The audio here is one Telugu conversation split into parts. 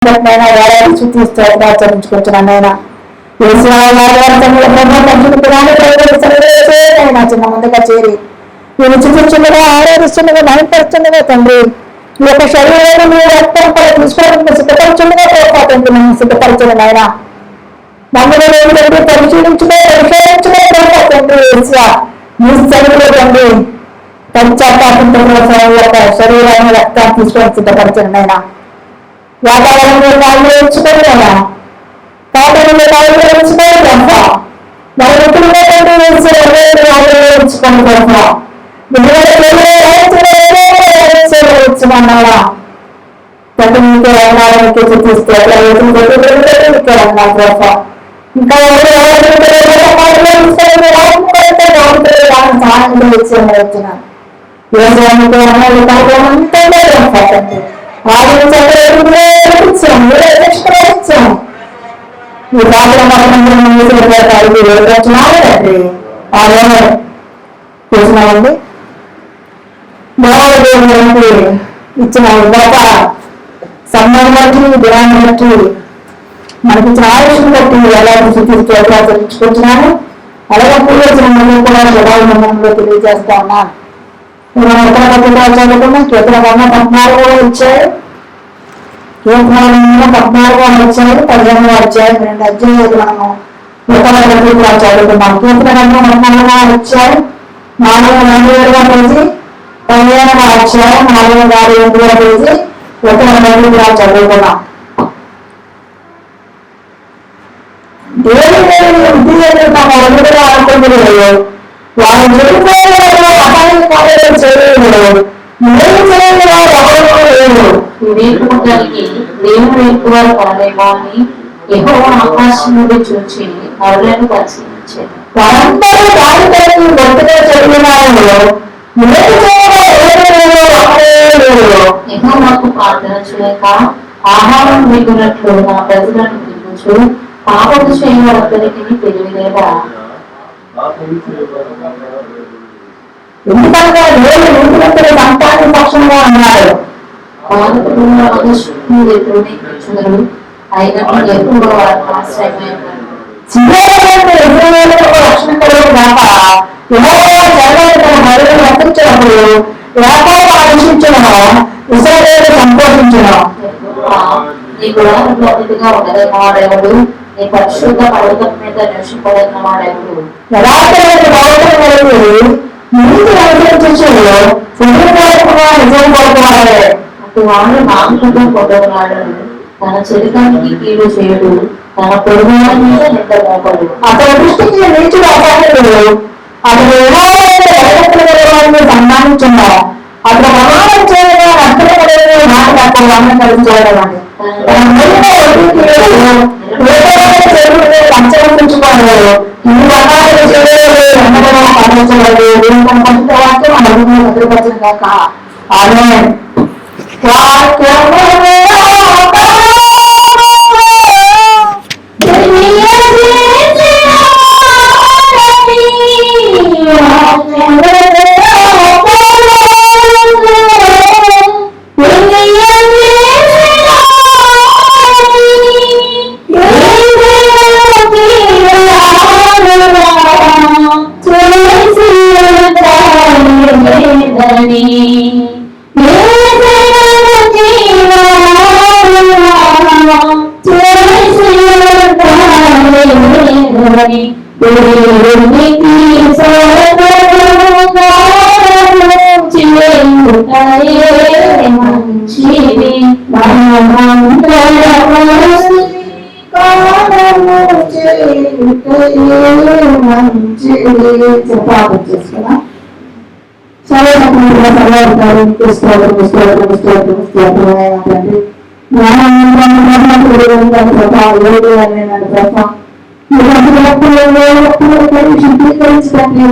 చూస్తూ ఆచరించుకుంటున్నానైనా చిన్న ముందుగా చేరి నేను చూపించుండగా ఆరాధిస్తుండగా భయపడుతుండగా తండ్రి ఈ యొక్క శరీరాన్ని మీరు రక్తం తీసుకోవడానికి సిద్ధపరచుండగా తండ్రి నన్ను సిద్ధపరచండి ఆయన మమ్మల్ని తండ్రి పరిశీలించుకో తండ్రి మీ శరీరంలో తండ్రి పశ్చాత్తాపంతో శరీరాన్ని రక్తాన్ని తీసుకొని సిద్ధపరచండి ఆయన వాతావరణంలో వాళ్ళు ఎంచుకోండి కదా వాతావరణంలో వాళ్ళు ఎంచుకోండి కదా మన ఎప్పుడుగా ఎంచుకోండి కదా వచ్చుమన్నాడా ప్రతి మీకే రంగాలకి చూపిస్తే ఇంకా సహాయం వచ్చినారు ఈ చూసినామండి దేవునికి ఇచ్చిన గొప్ప సమయం బట్టి దినాన్ని బట్టి మనకి ఇచ్చిన ఆయుష్ను బట్టి ఎలా తెలుసుకుంటున్నాను అలాగే పూర్వచిన మనం కూడా శుభాభినందనలో తెలియజేస్తా ఉన్నాను. మనం ఎక్కడ చదువుకున్నా కేంద్రకన్నా 14 ఇచ్చారు, కేంద్రంలో 14 వచ్చాయి, 15 వచ్చాయి. 2 అధ్యాయులు మనము కూడా చదువుకున్నాం. కేంద్రకన్నా 14 వచ్చాయి, 4 పేజీ 15 వచ్చాయి, 4 పేజీ 1 కూడా చదువుకున్నాం. దేవుడు అనుకుంటున్నారు వాళ్ళు చెప్పుకోవడంలో అపాయం కార్యాలు చేయలేదు, నేను చేయని వారు ఎవరు కలిగి దేవుడు ఎక్కువ కాలేమో అని యెహోవా ఆకాశం నుండి చూచి నరులను పరిశీలించాడు. వారందరూ దాని కలిగి గొప్పగా చదివినారు, యెహోవాకు ప్రార్థన చేయక ఆహారం మిగునట్లు నా ప్రజలను దిగుచు పాపము చేయవారందరికీ తెలియలేదా? ఎందుకంటే దేవుడు నీతిమంతుల సంతాన పక్షంగా ఉన్నాడు. రక్షణ కలిగి కాక రక్షించినప్పుడు వ్యాపారం ఆలోచించడం ఇస్రాయేలు సంతోషించడం. నీ గుణాలకు అతిథిగా ఉండదైన వాడెవడు, నీ పరిశుద్ధ పర్వతం మీద నివసింపదైన వాడెవడు. యథార్థమైన పర్వతం కలిగి నీతి అనుసరించు నిజం కోరుకోవాలి. అటు వాడు మాంసంతో పొందగలడు, తన చరితానికి కీడు చేయడు, తన పొరుగుల మీద నింద మోపడు. అతని దృష్టికి నీచుడు అసాధ్యుడు, అతను వారిని సన్మానించున్నాం. అతను ప్రమాణం చేయడం నష్టపడే మాట వర్ణం కలిగించడం అని పంచరించుకోలేదు. ఇన్ని రకాలు చేయలేదు వాక్యం అభివృద్ధి భద్రపరిచిన కాక ఆమె చేసుకున్నా చాలా శుద్ధీకరించండి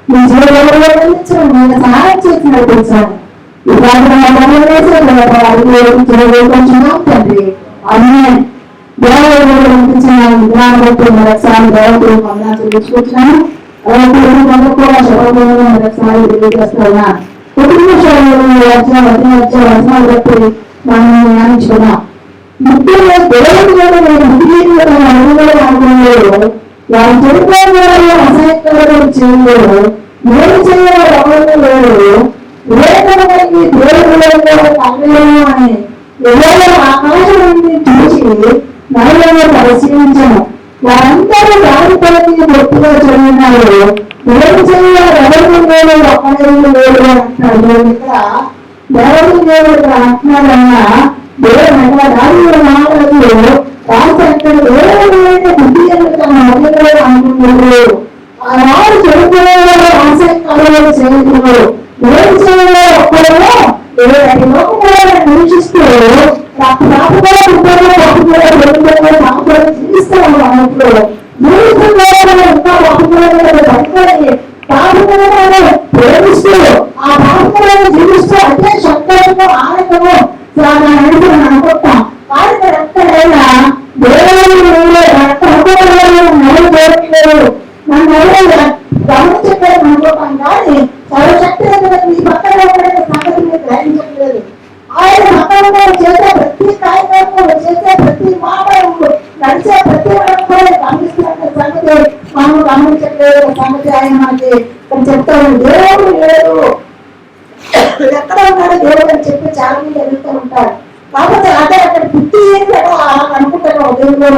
మీ జీవితంలో అందించడం నేను సహాయం చేసి నడిపించాను ఈ ప్రాంతంలో తండ్రి అన్నీ దేవాలయంలో మరొకసారి దేవతలు మమ్మల్ని చెల్లించుకుంటున్నాను అలాగే కూడా శుభ్రంగా మరొకసారి తెలియజేస్తున్నా కుటుంబ వచనాలు బట్టి మనం ధ్యానించుకున్నాం ముఖ్యంగా దేవుడు అనుకోలేదు వారు చెడుకోవాలి అసహ్యకరం చేయలేదు నేను చేయాలి ఎవరు లేరు వివేకమైంది దేవుడు కళ్ళేమో అని ఎవరో ఆకాశం చూసి నలుగురు పరిశీలించను వారందరూ దాని పనికి గొప్పగా చదివినారు దేవుడు చేయాలి ఎవరు లేరు ఒక్కడేమో లేరు అంటాడు ఇక్కడ దేవుడు దేవుడు అంటున్నాడన్నా దేవుడు దాని మాటలు రాష్ట్ర బుద్ధి అనుకుంటున్నారు ఆనాడు చెడుకోవాలి ఆశయాలు చేస్తున్నారు దేవుడు చేయాలి ఒక్కడేమో నిరీక్షిస్తూ జీవిస్తాము అన్నప్పుడు ఇంకా ప్రేమిస్తూ ఆ బాధలను జీవిస్తూ అంటే సంతోషము ఆనందము అనుకుంటాం కానీ ఎక్కడైనా దేవుడు నన్ను గమనించలేదు అనుకుంటాం కానీ సర్వశక్తి ఈ పక్కన సంగతిని గ్రహించట్లేదు ఆయన పక్కన చేసే ప్రతి కార్యక్రమం చేసే ప్రతి మాట నడిచే ప్రతి గమనిస్తున్న సంగతి మనం గమనించట్లేదు సంగతి ఆయన మనకి చెప్తాడు దేవుడు లేడు ఎక్కడ ఉన్నాడు దేవుడు అని చెప్పి చాలా మంది ఎదుగుతూ ఉంటారు కాబట్టి అదే అక్కడ బుద్ధి ఏంటి అలా అనుకుంటారు దేవుడు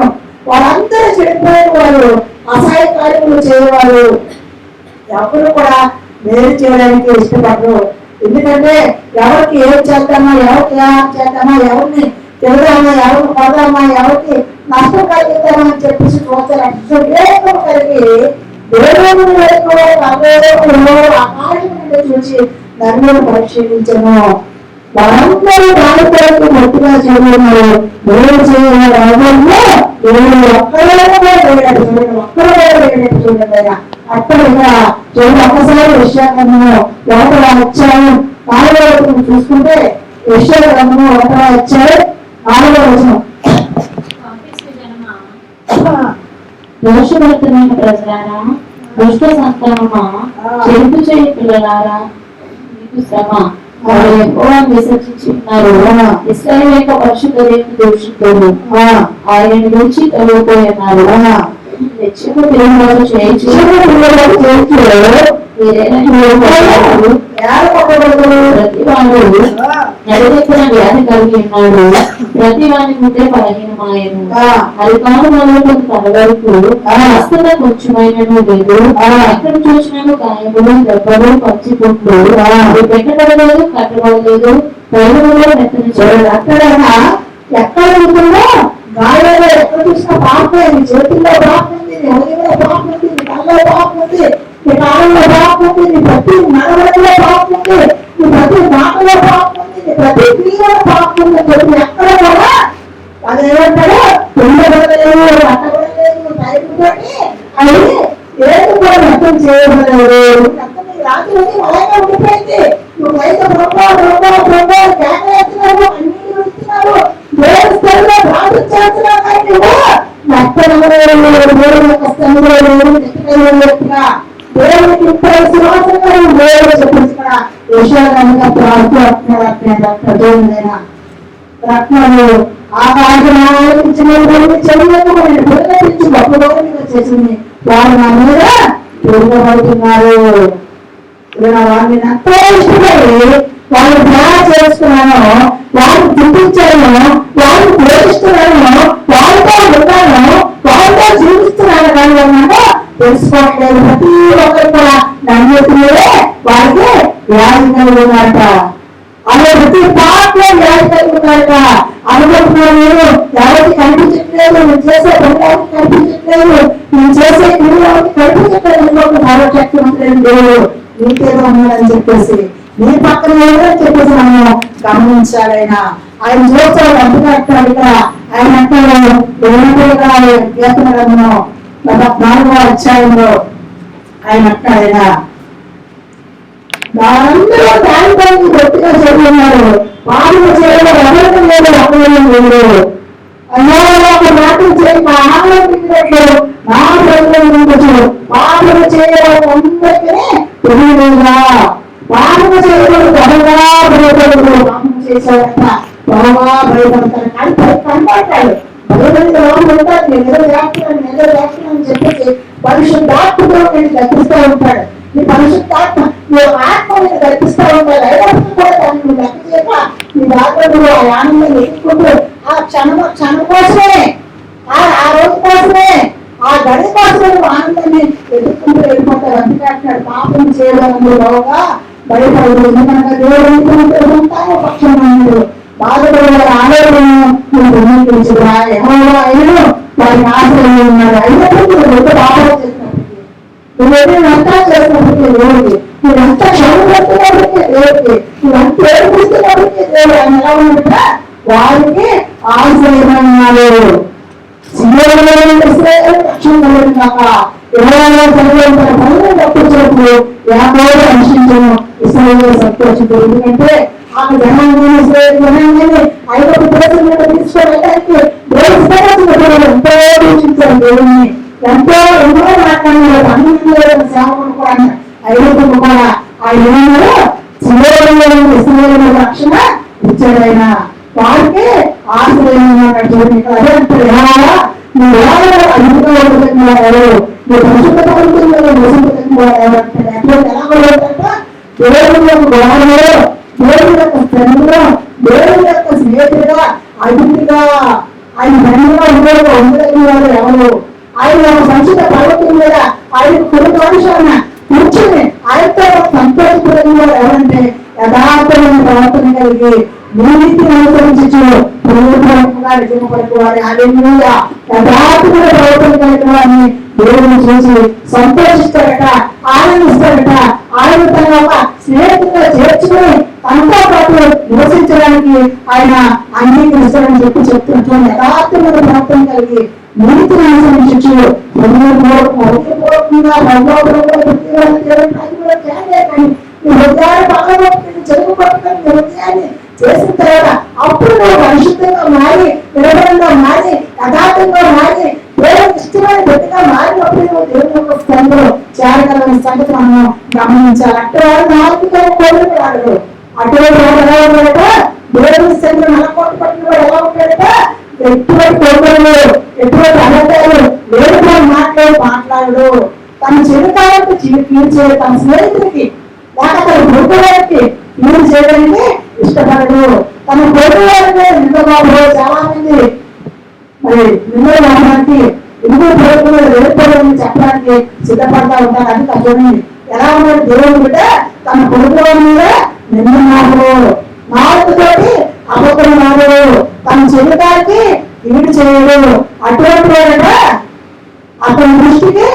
వాళ్ళందరూ చెడిపోయిన వాళ్ళు అసహాయ కార్యములు చేయవాళ్ళు ఎవరు కూడా మేలు చేయడానికి ఇష్టపడరు ఎందుకంటే ఎవరికి ఏం చేద్దామా ఎవరికి చేద్దామా ఎవరిని తిరగామా ఎవరిని పడదామా ఎవరికి నష్టం కలిగిద్దామా అని చెప్పేసి చూస్తారు కలిగి ఆకాశం చూసి నన్ను పరిశీలించను వారందరూ దాని కొరకు మొత్తుగా చేయన్నారు దేవుడు చేయాలి దేవుడు ఒక్కడే చూడండి అక్కడిగా చూడండి ఒక్కసారి విషయాన్ని ఒకటో అధ్యాయం 4వ వచనం చూసుకుంటే విషయాలను ఒకటో అధ్యాయం 4వ వచనం దోషభరితమైన ప్రజలారా దుష్ట సంతానమా చెరుపు చేయి పిల్లలారా మీకు శ్రమ వారు ఎక్కువ విసర్జించున్నారు ఇశ్రాయేలు యొక్క పరిశుద్ధ దేవుని దూషితులు ఆయన నుంచి తొలగిపోయినారు లక్ష్యము పిల్లలు చేయొచ్చు ప్రతి వాడు నడివెక్కిన వ్యాధి కలిగి ఉన్నాడు ప్రతి వాని ముందే బలహీనమాయను అది కాదు మొదలు తన వరకు వస్తున్న కొంచెమైనను లేదు ఎక్కడ చూసినాను గాయములు దెబ్బలు పచ్చిపుట్లు అది పెట్టబడలేదు కట్టబడలేదు పైరులో మెత్తని చూడదు అక్కడైనా ఎక్కడ ఉంటుందో గాయాలు ఎక్కడ చూసినా బాగుంది చేతుల్లో బాగుంది ఒడిలో బాగుంది కళ్ళలో బాగుంది నీ కాలంలో బాగుంది నీ ప్రతి నడవడిలో బాగుంది నీ ప్రతి మాటలో బాగుంది నీ ప్రతి క్రియలో బాగుంది చెప్పి ఎక్కడ కూడా అది ఏమంటాడు పెళ్ళబడలేదు అట్టబడలేదు టైపుతోటి అది ఏది కూడా వ్యక్తం చేయబడలేదు రాత్రి అలాగే ఉండిపోయింది నువ్వు రైతు కేకలేస్తున్నారు అన్ని ఇస్తున్నారు దేవుడి స్థలంలో ప్రార్థించేస్తున్నావు కానీ నువ్వు దేవుడికి ఇప్పుడు శ్వాసంగా దేవుడు చెప్పించుకున్నా విషయాలన్నీ ప్రార్థన రత్నాలు ఆకాశించిన చెవులకు పిల్లలించి గొప్ప చేసింది వారు నా మీద తిరగబడుతున్నారు వారిని ఎంతో ఇష్టపడి వాళ్ళు ధ్యానం చేసుకున్నాను వాళ్ళు గుర్తించాను వాళ్ళు ప్రేమిస్తున్నాను వాళ్ళతో ఉన్నాను వాళ్ళతో జీవిస్తున్నాను కానీ ఏమన్నా తెలుసుకోవట్లేదు ప్రతి ఒక్కరు కూడా నమ్మేతులే వారికి వ్యాధి కలిగి ఉన్నారట అలా ప్రతి పాటలో వ్యాధి కలిగి ఉన్నారట అనుకుంటున్నాను నేను ఎవరికి కనిపించట్లేదు నేను చేసే పనులకి కనిపించట్లేదు నేను చేసే క్రియలకి కనిపించట్లేదు ఇంకొక భావశక్తివంతులైన దేవుడు నీకేదో ఉన్నాడని చెప్పేసి నీ పక్కన లేదని చెప్పేసి మనం గమనించాలైనా ఆయన చూస్తాడు అంతగా అంటాడు ఇక్కడ ఆయన అంటాడు కీర్తనలో 4వ అధ్యాయంలో ఆయన అంటాడైనా దానందరూ దానిపైకి గట్టిగా చదువుతున్నారు. పాలన చేయడం ఎవరికి లేదు, అపయం లేదు. అయ్యో ఒక మాటలు చేయి మా ఆలోచించినట్లు నా ప్రజలు పాలన చేయడం అందరికీ తెలియలేదా? పాలన చేయడం త్వరగా భయపడదు. పాలన చేశాడంట త్వరగా భయపడతాడు. కానీ కనపడతాడు భయపడిన వాళ్ళు ఉంటారు. నేను చేస్తున్నాను చెప్పేసి పరిశుద్ధాత్మతో నేను గర్పిస్తూ ఉంటాడు. నీ పరిశుద్ధాత్మ నీ ఆత్మ నేను గర్పిస్తూ ఉంటాడు. అయినప్పుడు కూడా దాన్ని నువ్వు లెక్క చేయక నీ దాంట్లో ఆ ఆనందం ఎదుర్కొంటూ ఆ క్షణం కోసమే ఆ రోజు కోసమే ఆ గడి కోసమే నువ్వు ఆనందాన్ని ఎదుర్కొంటూ వెళ్ళిపోతావు. అందుకే అంటున్నాడు పాపం చేయడానికి బాగా భయపడదు. ఎందుకంటే దేవుడు పక్షంగా బాధపడే ఆలోచనను నువ్వు అంగీకరించరా? ఎవరో అయినా వారికి ఆశ్రయం ఉన్నారు. అయినప్పుడు నువ్వు ఎంత పాపం చేసినప్పటికీ, నువ్వేదో నష్టాలు చేసినప్పటికీ దేవుడికి, నువ్వు ఎంత క్షమం పెడుతున్నప్పటికీ దేవుడికి, నువ్వు ఎంత ఏర్పిస్తున్నప్పటికీ దేవుడు ఆయన ఎలా ఉన్నట్ట వారికి ఆశ్రయం అన్నారు. రక్షణ కలిగిన కాక ఎవరైనా చదివిన పనులు తప్పించినప్పుడు యాకోబు రక్షించను, ఇశ్రాయేలు సంతోషించు. ఎందుకంటే ఆమె జనాంగాన్ని ఐదు దేశంలో తీసుకోవడానికి ఎంతో వీక్షించారు. దేవుడిని ఎన్నో మాట్లాడినారు. అన్ని సేవకుడు కూడా ఐదు కూడా ఆయన ఏమన్నారు, ఇశ్రాయేలు రక్షణ ఇచ్చాడు. ఆయన వారికి ఆశ్రయం అదే అంటారు. నువ్వు అదుపుగా ఉండగలిగినారు, నువ్వు పరిశుద్ధ పడుతున్నారు, ఎలా పడుతుందంట దేవుడి యొక్క గొడవలో, దేవుడి యొక్క శ్రమలో, దేవుడి యొక్క స్నేహితుడిగా అతిథిగా ఆయన ధన్యంగా ఉండగలిగిన వారు ఎవరు? ఆయన ఒక సంచిత పర్వతం మీద ఆయన కొన్ని అంశాలను కూర్చొని ఆయనతో సంతోషపడిన వారు ఎవరంటే యథార్థమైన ప్రవర్తన కలిగి నీతిని అనుసరించు నిజమపడుకోవాలి. హల్లెలూయా. యథార్థమైన ప్రవర్తన కలిగిన వారిని దేవుని చూసి సంతోషిస్తాడట, ఆనందిస్తాడట. ఆయన తన యొక్క స్నేహితులుగా చేర్చుకుని తనతో పాటు నివసించడానికి ఆయన అంగీకరిస్తాడని చెప్తున్నట్లు యథార్థమైన ప్రవర్తన కలిగి నీతిని అనుసరించు చేసిన తర్వాత అప్పుడు నువ్వు పరిశుద్ధంగా మారి, నిలబడంగా మారి, యథార్థంగా మారి, దేవుడికి ఇష్టమైన వ్యక్తిగా మారినప్పుడు నువ్వు దేవుని యొక్క స్థలంలో చేరగలని సంగతి మనం గమనించాలి. అటువంటి ఆత్మిక కోరిక వాడు అటువంటి వాడు ఎలా ఉన్నాడట? దేవుని స్థలంలో నలకోట పట్టిన వాడు ఎలా ఉంటాడట? ఎటువంటి కోరికలు, ఎటువంటి అనంతాలు లేదుగా మాట్లాడు. తన చెడుకాలకు తీర్చే తన స్నేహితుడికి లేక తన కొడుకువారికి మీరు చేయడానికి ఇష్టపడడు. తన కొడుకువారికి నిందబాబు చాలా మంది మరి నిందలు వాడడానికి ఎందుకు ప్రభుత్వం వెళ్ళిపోవాలని చెప్పడానికి సిద్ధపడతా ఉంటారు. అది తప్పని ఎలా ఉన్నాడు దేవుడు బిడ్డ తన కొడుకువారి మీద నిందమాడు, నాలుగుతోటి అబద్ధం మాడు, తన చెడుకారికి ఈడు చేయడు. అటువంటి వాడట అతని దృష్టికి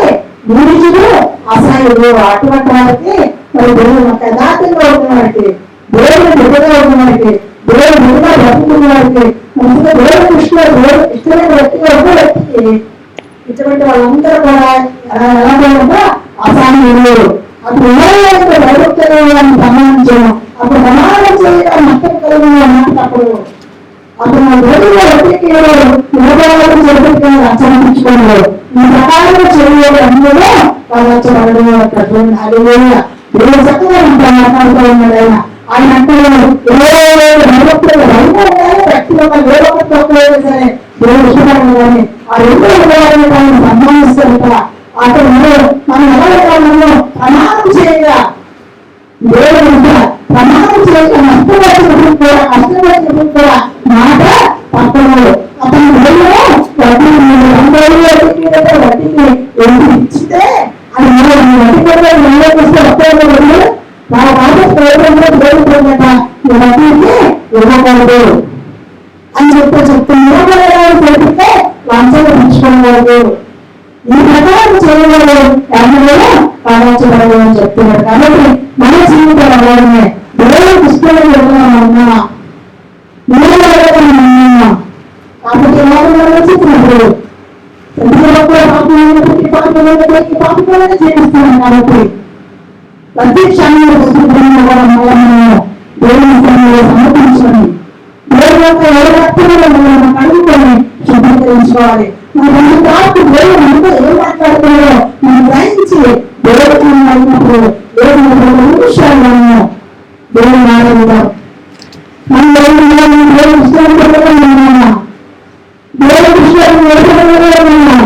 నీచుడు అసహ్యుడు. అటువంటి వారికి మరి దేవుడు యథార్థంగా ఉన్నవాడికి, దేవుడు బిడ్డగా ఉన్నవాడికి, దేవుడు బిడ్డగా బ్రతుకున్న వాడికి, మంచిగా దేవుడు దృష్టిలో దేవుడు ఇష్టమైన వ్యక్తిగా ఉన్న వ్యక్తికి ఇటువంటి వాళ్ళందరూ కూడా ఎలా అసహ్యుడు. అప్పుడు ఎవరైతే దైవత్వాన్ని ప్రమాణించాము అప్పుడు ప్రమాణం చేయడం నష్టం కలిగిన అన్నప్పుడు అప్పుడు మన దేవుడు వ్యక్తికి నిలబడాలని చెప్పి రక్షించుకోలేదు. ఈ ప్రకారంగా చేయలేదు అందరూ వాళ్ళు వచ్చేవాళ్ళు. దేవుడు చక్కగా మాట్లాడుతూ ఉన్నాడు. ఆయన అంటారు వ్యక్తిగత సరే దేవుడు ఇష్టపడదు కానీ ఆ రెండు సంబంధిస్తారు కదా. అతను మనం ఎవరైనా ప్రమాణం చేయగా దేవుడు ప్రమాణం చేయక నష్టపడినప్పుడు కూడా మాట తప్పదు. అతను వడ్డీకి ఎందుకు ఇచ్చితే అది వడ్డీ కూడా నా మాట ప్రయోజనంలో దేవుడుట వడ్డీకి ఇవ్వకూడదు అని చెప్తే లంచాలు ఉంచుకోకూడదు. ఈ ప్రకారం చేయగలరు ఎవరిలో కావాల్చబడదు అని చెప్తున్నారు. కాబట్టి మన జీవితం అలాగే దేవుడికి ఇష్టమైన ఉన్నా కాబట్టి ఆలోచించినప్పుడు పాప జీవిస్తున్నాం. కాబట్టి ప్రతి క్షణంలో దేవుని సమర్పించుకొని దేవుని యొక్క ఏ రక్తంలో మనం కడుగుకొని శుద్ధీకరించుకోవాలి. మన రెండు తాకు దేవుడు మనతో ఏం మాట్లాడుతున్నారో మనం గ్రహించి దేవుడికి అయినప్పుడు దేవుని విషయాలు దేవుని మాట్లాడుతాం. మనం దేవుని విషయాలు పెట్టుకున్నామా, దేవుని విషయాలు నేర్చుకున్నామా,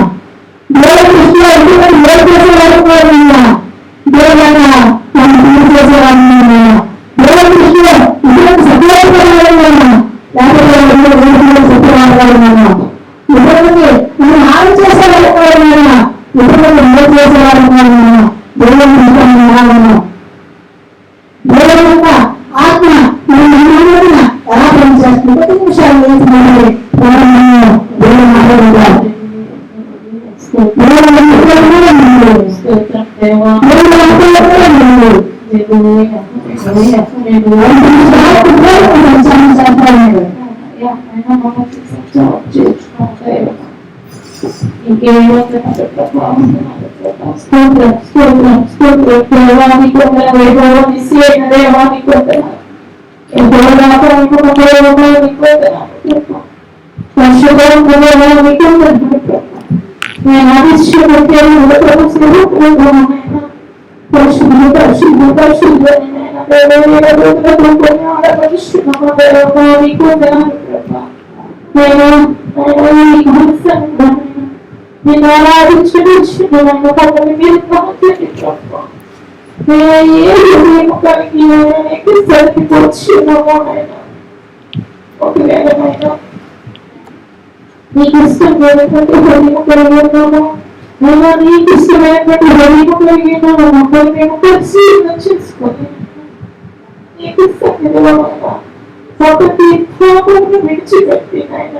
దేవుని విషయాలు నేర్చేసేవాడుకోవాలన్నా, దేవుడైనా మనం చేసేవాడినా, దేవుని విషయం ఇతరులకు సత్యవాడవాలన్నా, లేకపోతే సత్యవాడవాలన్నా, ఇతరులకి మనం ఆరు చేసేవాడుకోవాలన్నా, ఇతరులకు మేలు చేసేవాడుకోవాలన్నా, దేవుని విషయం వినాలన్నా, దేవుని యొక్క ఆత్మ మనం ఎలా పనిచేస్తుంది ప్రతి విషయాలు వేసినప్పుడు దేవుని మాట్లాడుతాం. నేను ఆరాధించు పక్కన మీరు ఒకవేళ నీకు ఇష్టమైనటువంటి హృదయం కలిగినాము, నేను నీకు ఇష్టమైనటువంటి హృదయం కలిగినాము, మమ్మల్ని మేము పరిశీలన చేసుకొని నీకు సన్నిధిలో ఒకటి విడిచిపెట్టి నాయన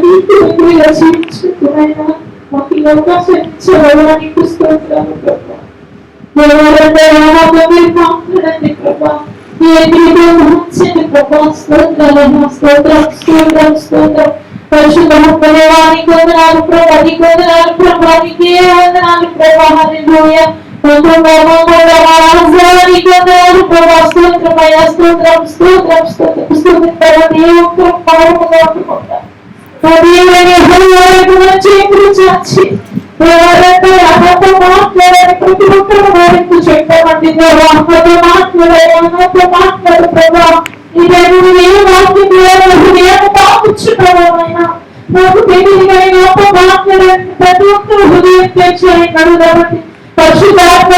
నీకు ఎక్కువగా జీవించుకునైనా మాకు ఈ అవకాశం ఇచ్చేవాళ్ళ నీకు స్తోత్రాలు ప్రభా. దేవాలంటే మీరు మాట్లాడండి ప్రభా, పరిశుద్ధమునికి వందనాలు ప్రభా, నీకు వందనాలు ప్రభా, నీకే వందనాలు ప్రభా. హల్లెలూయా. నీకు వందనాలు ప్రభా. స్తోత్రమయ్యా, స్తోత్రం స్తోత్రం స్తోత్రం స్తోత్రం. ఏ ఒక్కరు పాడకుండా ఉండకుండా చేతులు చాచి అమ్మతో మాట్లాడాలి. ప్రతి ఒక్కరు వారికి చెప్పమండి దేవా, అమ్మతో మాట్లాడాలి, అమ్మతో మాట్లాడు ప్రభా. ఏ వాక్యం హృదయాన్ని తాకుచ్చుకోవాలైనా నాకు తెలియదు, అమ్మ మాట్లాడండి. ప్రతి ఒక్కరు హృదయం తెచ్చాయి నడుదబట్టి పరిశుద్ధాత్మ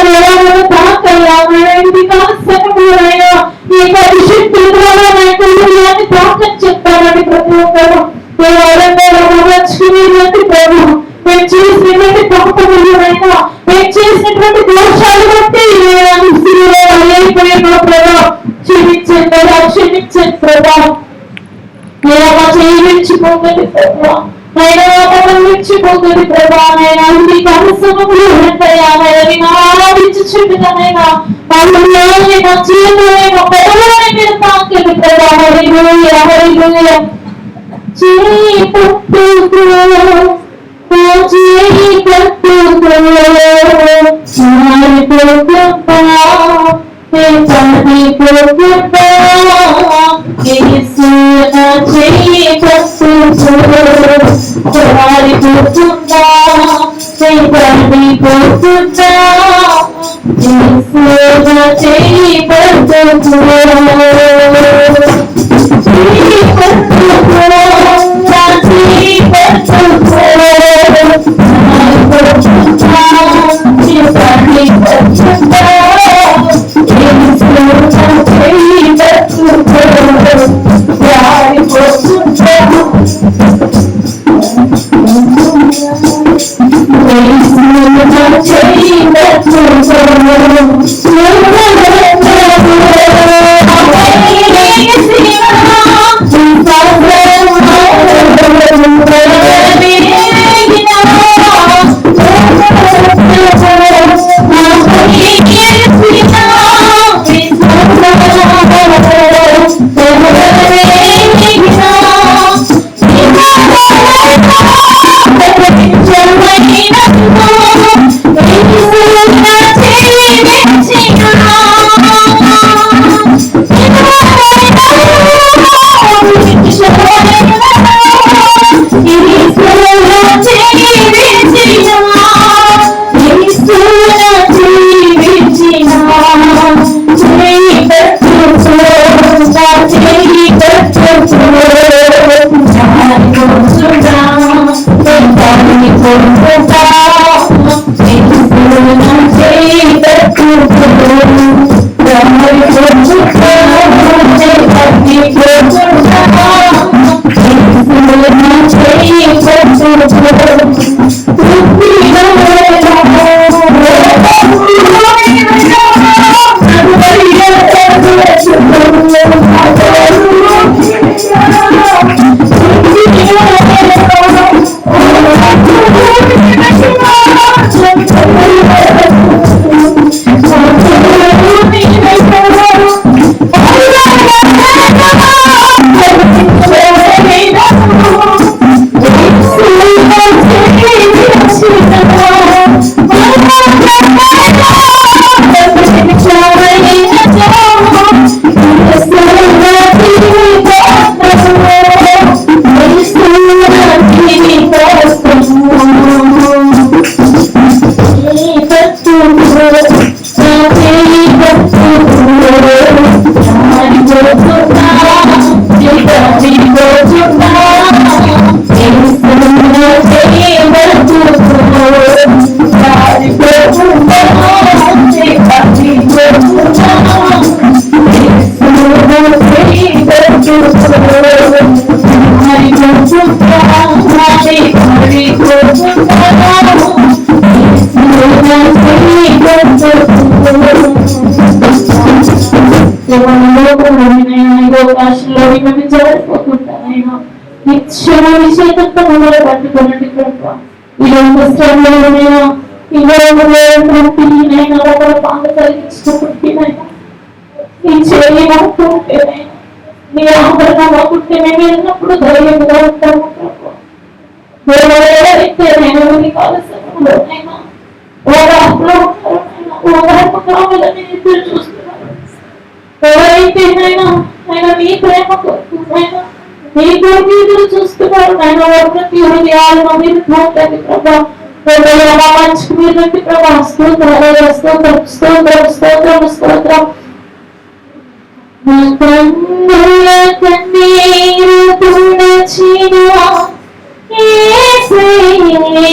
తాకయ్యా సకమైనా ఈ పరిశుద్ధి హృదయాన్ని తాకని చెప్తారని ప్రతి ఒక్కరు మేము చేసినటువంటి పాపములైనా మేము చేసినటువంటి దోషాలు బట్టి ప్రభా క్షమించండి ప్రభా, క్షమించండి ప్రభా. నేను చేయించుకోగలి ప్రభా, నేను మమ్మల్నిచ్చిపోగలి ప్రభా. నేను ఇది కనసములు ఉంటాయా వినాదించుచుండగానైనా మమ్మల్ని నా జీవితంలో పెరగాలని మీరు తాకండి ప్రభా. హల్లెలూయా, హల్లెలూయా. అవకాశంలో మేము జరగకుండా నిత్యము నిషేధంతో మమ్మల్ని పట్టుకోనండి ప్రభావ ఈ లోకస్తంలోనైనా ఈ లోకంలోనైనా ఒకరు బాధ కలిగించుకుంటేనైనా ఈ చేయి మాకు ఉంటేనైనా నీ ఆభరణ మాకుంటే మేము వెళ్ళినప్పుడు ధైర్యంగా ఉంటాము ప్రభావ ఎవరైతే నేను నీ కాలసంలోనైనా ఓదార్పులో ఉన్నారైనా ఓదార్పు కావాలని ఎదురు చూస్తున్నాను ఎవరైతేనైనా ఆయన నీ ప్రేమ కోరుకునైనా నీ కొరకు ఎదురు చూస్తున్నారు ఆయన ప్రతి హృదయాలను మీరు తాకండి ప్రభా మంచి మీరండి ప్రభా స్తోత్రం స్తోత్రం స్తోత్రం స్తోత్రం స్తోత్రం కన్నుల కన్నీరు తుడచిన యేసయ్యకే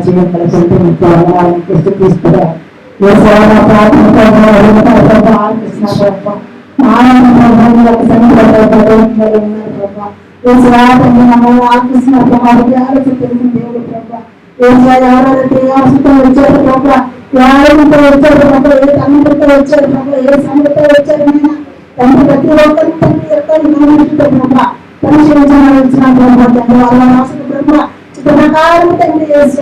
జీవన కలిసి తీసుకురా ఏ సేవ ప్రార్థన ఎవరైతే వచ్చారు ప్రభావ ఎవరితో వచ్చారు ప్రభావ ఏ తమ్ముడితో వచ్చారు ప్రభావ ఏ సమయంతో వచ్చారు తండ్రి ప్రతి ఒక్కరి తండ్రి యొక్క ప్రభావ పరిశీలించిన ఇచ్చిన ప్రభావ తండ్రి వాళ్ళ ఆశలు ప్రభావ చిత్రకారం తండ్రి వేసి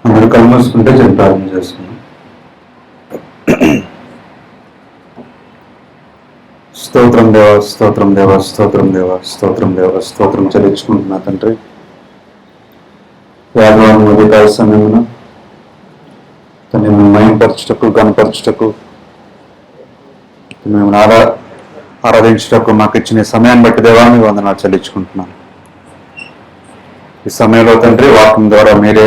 అందరూ కళ్ళు మూసుకుంటే చెప్పి ప్రార్థన చేస్తున్నాం. స్తోత్రం దేవ, స్తోత్రం దేవ, స్తోత్రం దేవ, స్తోత్రం దేవ, స్తోత్రం చెల్లించుకుంటున్నా తండ్రి. యాదవాన్ని ఉదయకాల సమయమున తను మేము మయంపరచుటకు గనపరచుటకు మేము ఆరాధించుటకు మాకు ఇచ్చిన సమయాన్ని బట్టి దేవాన్ని వందనాలు చెల్లించుకుంటున్నాను. ఈ సమయంలో తండ్రి వాక్యం ద్వారా మీరే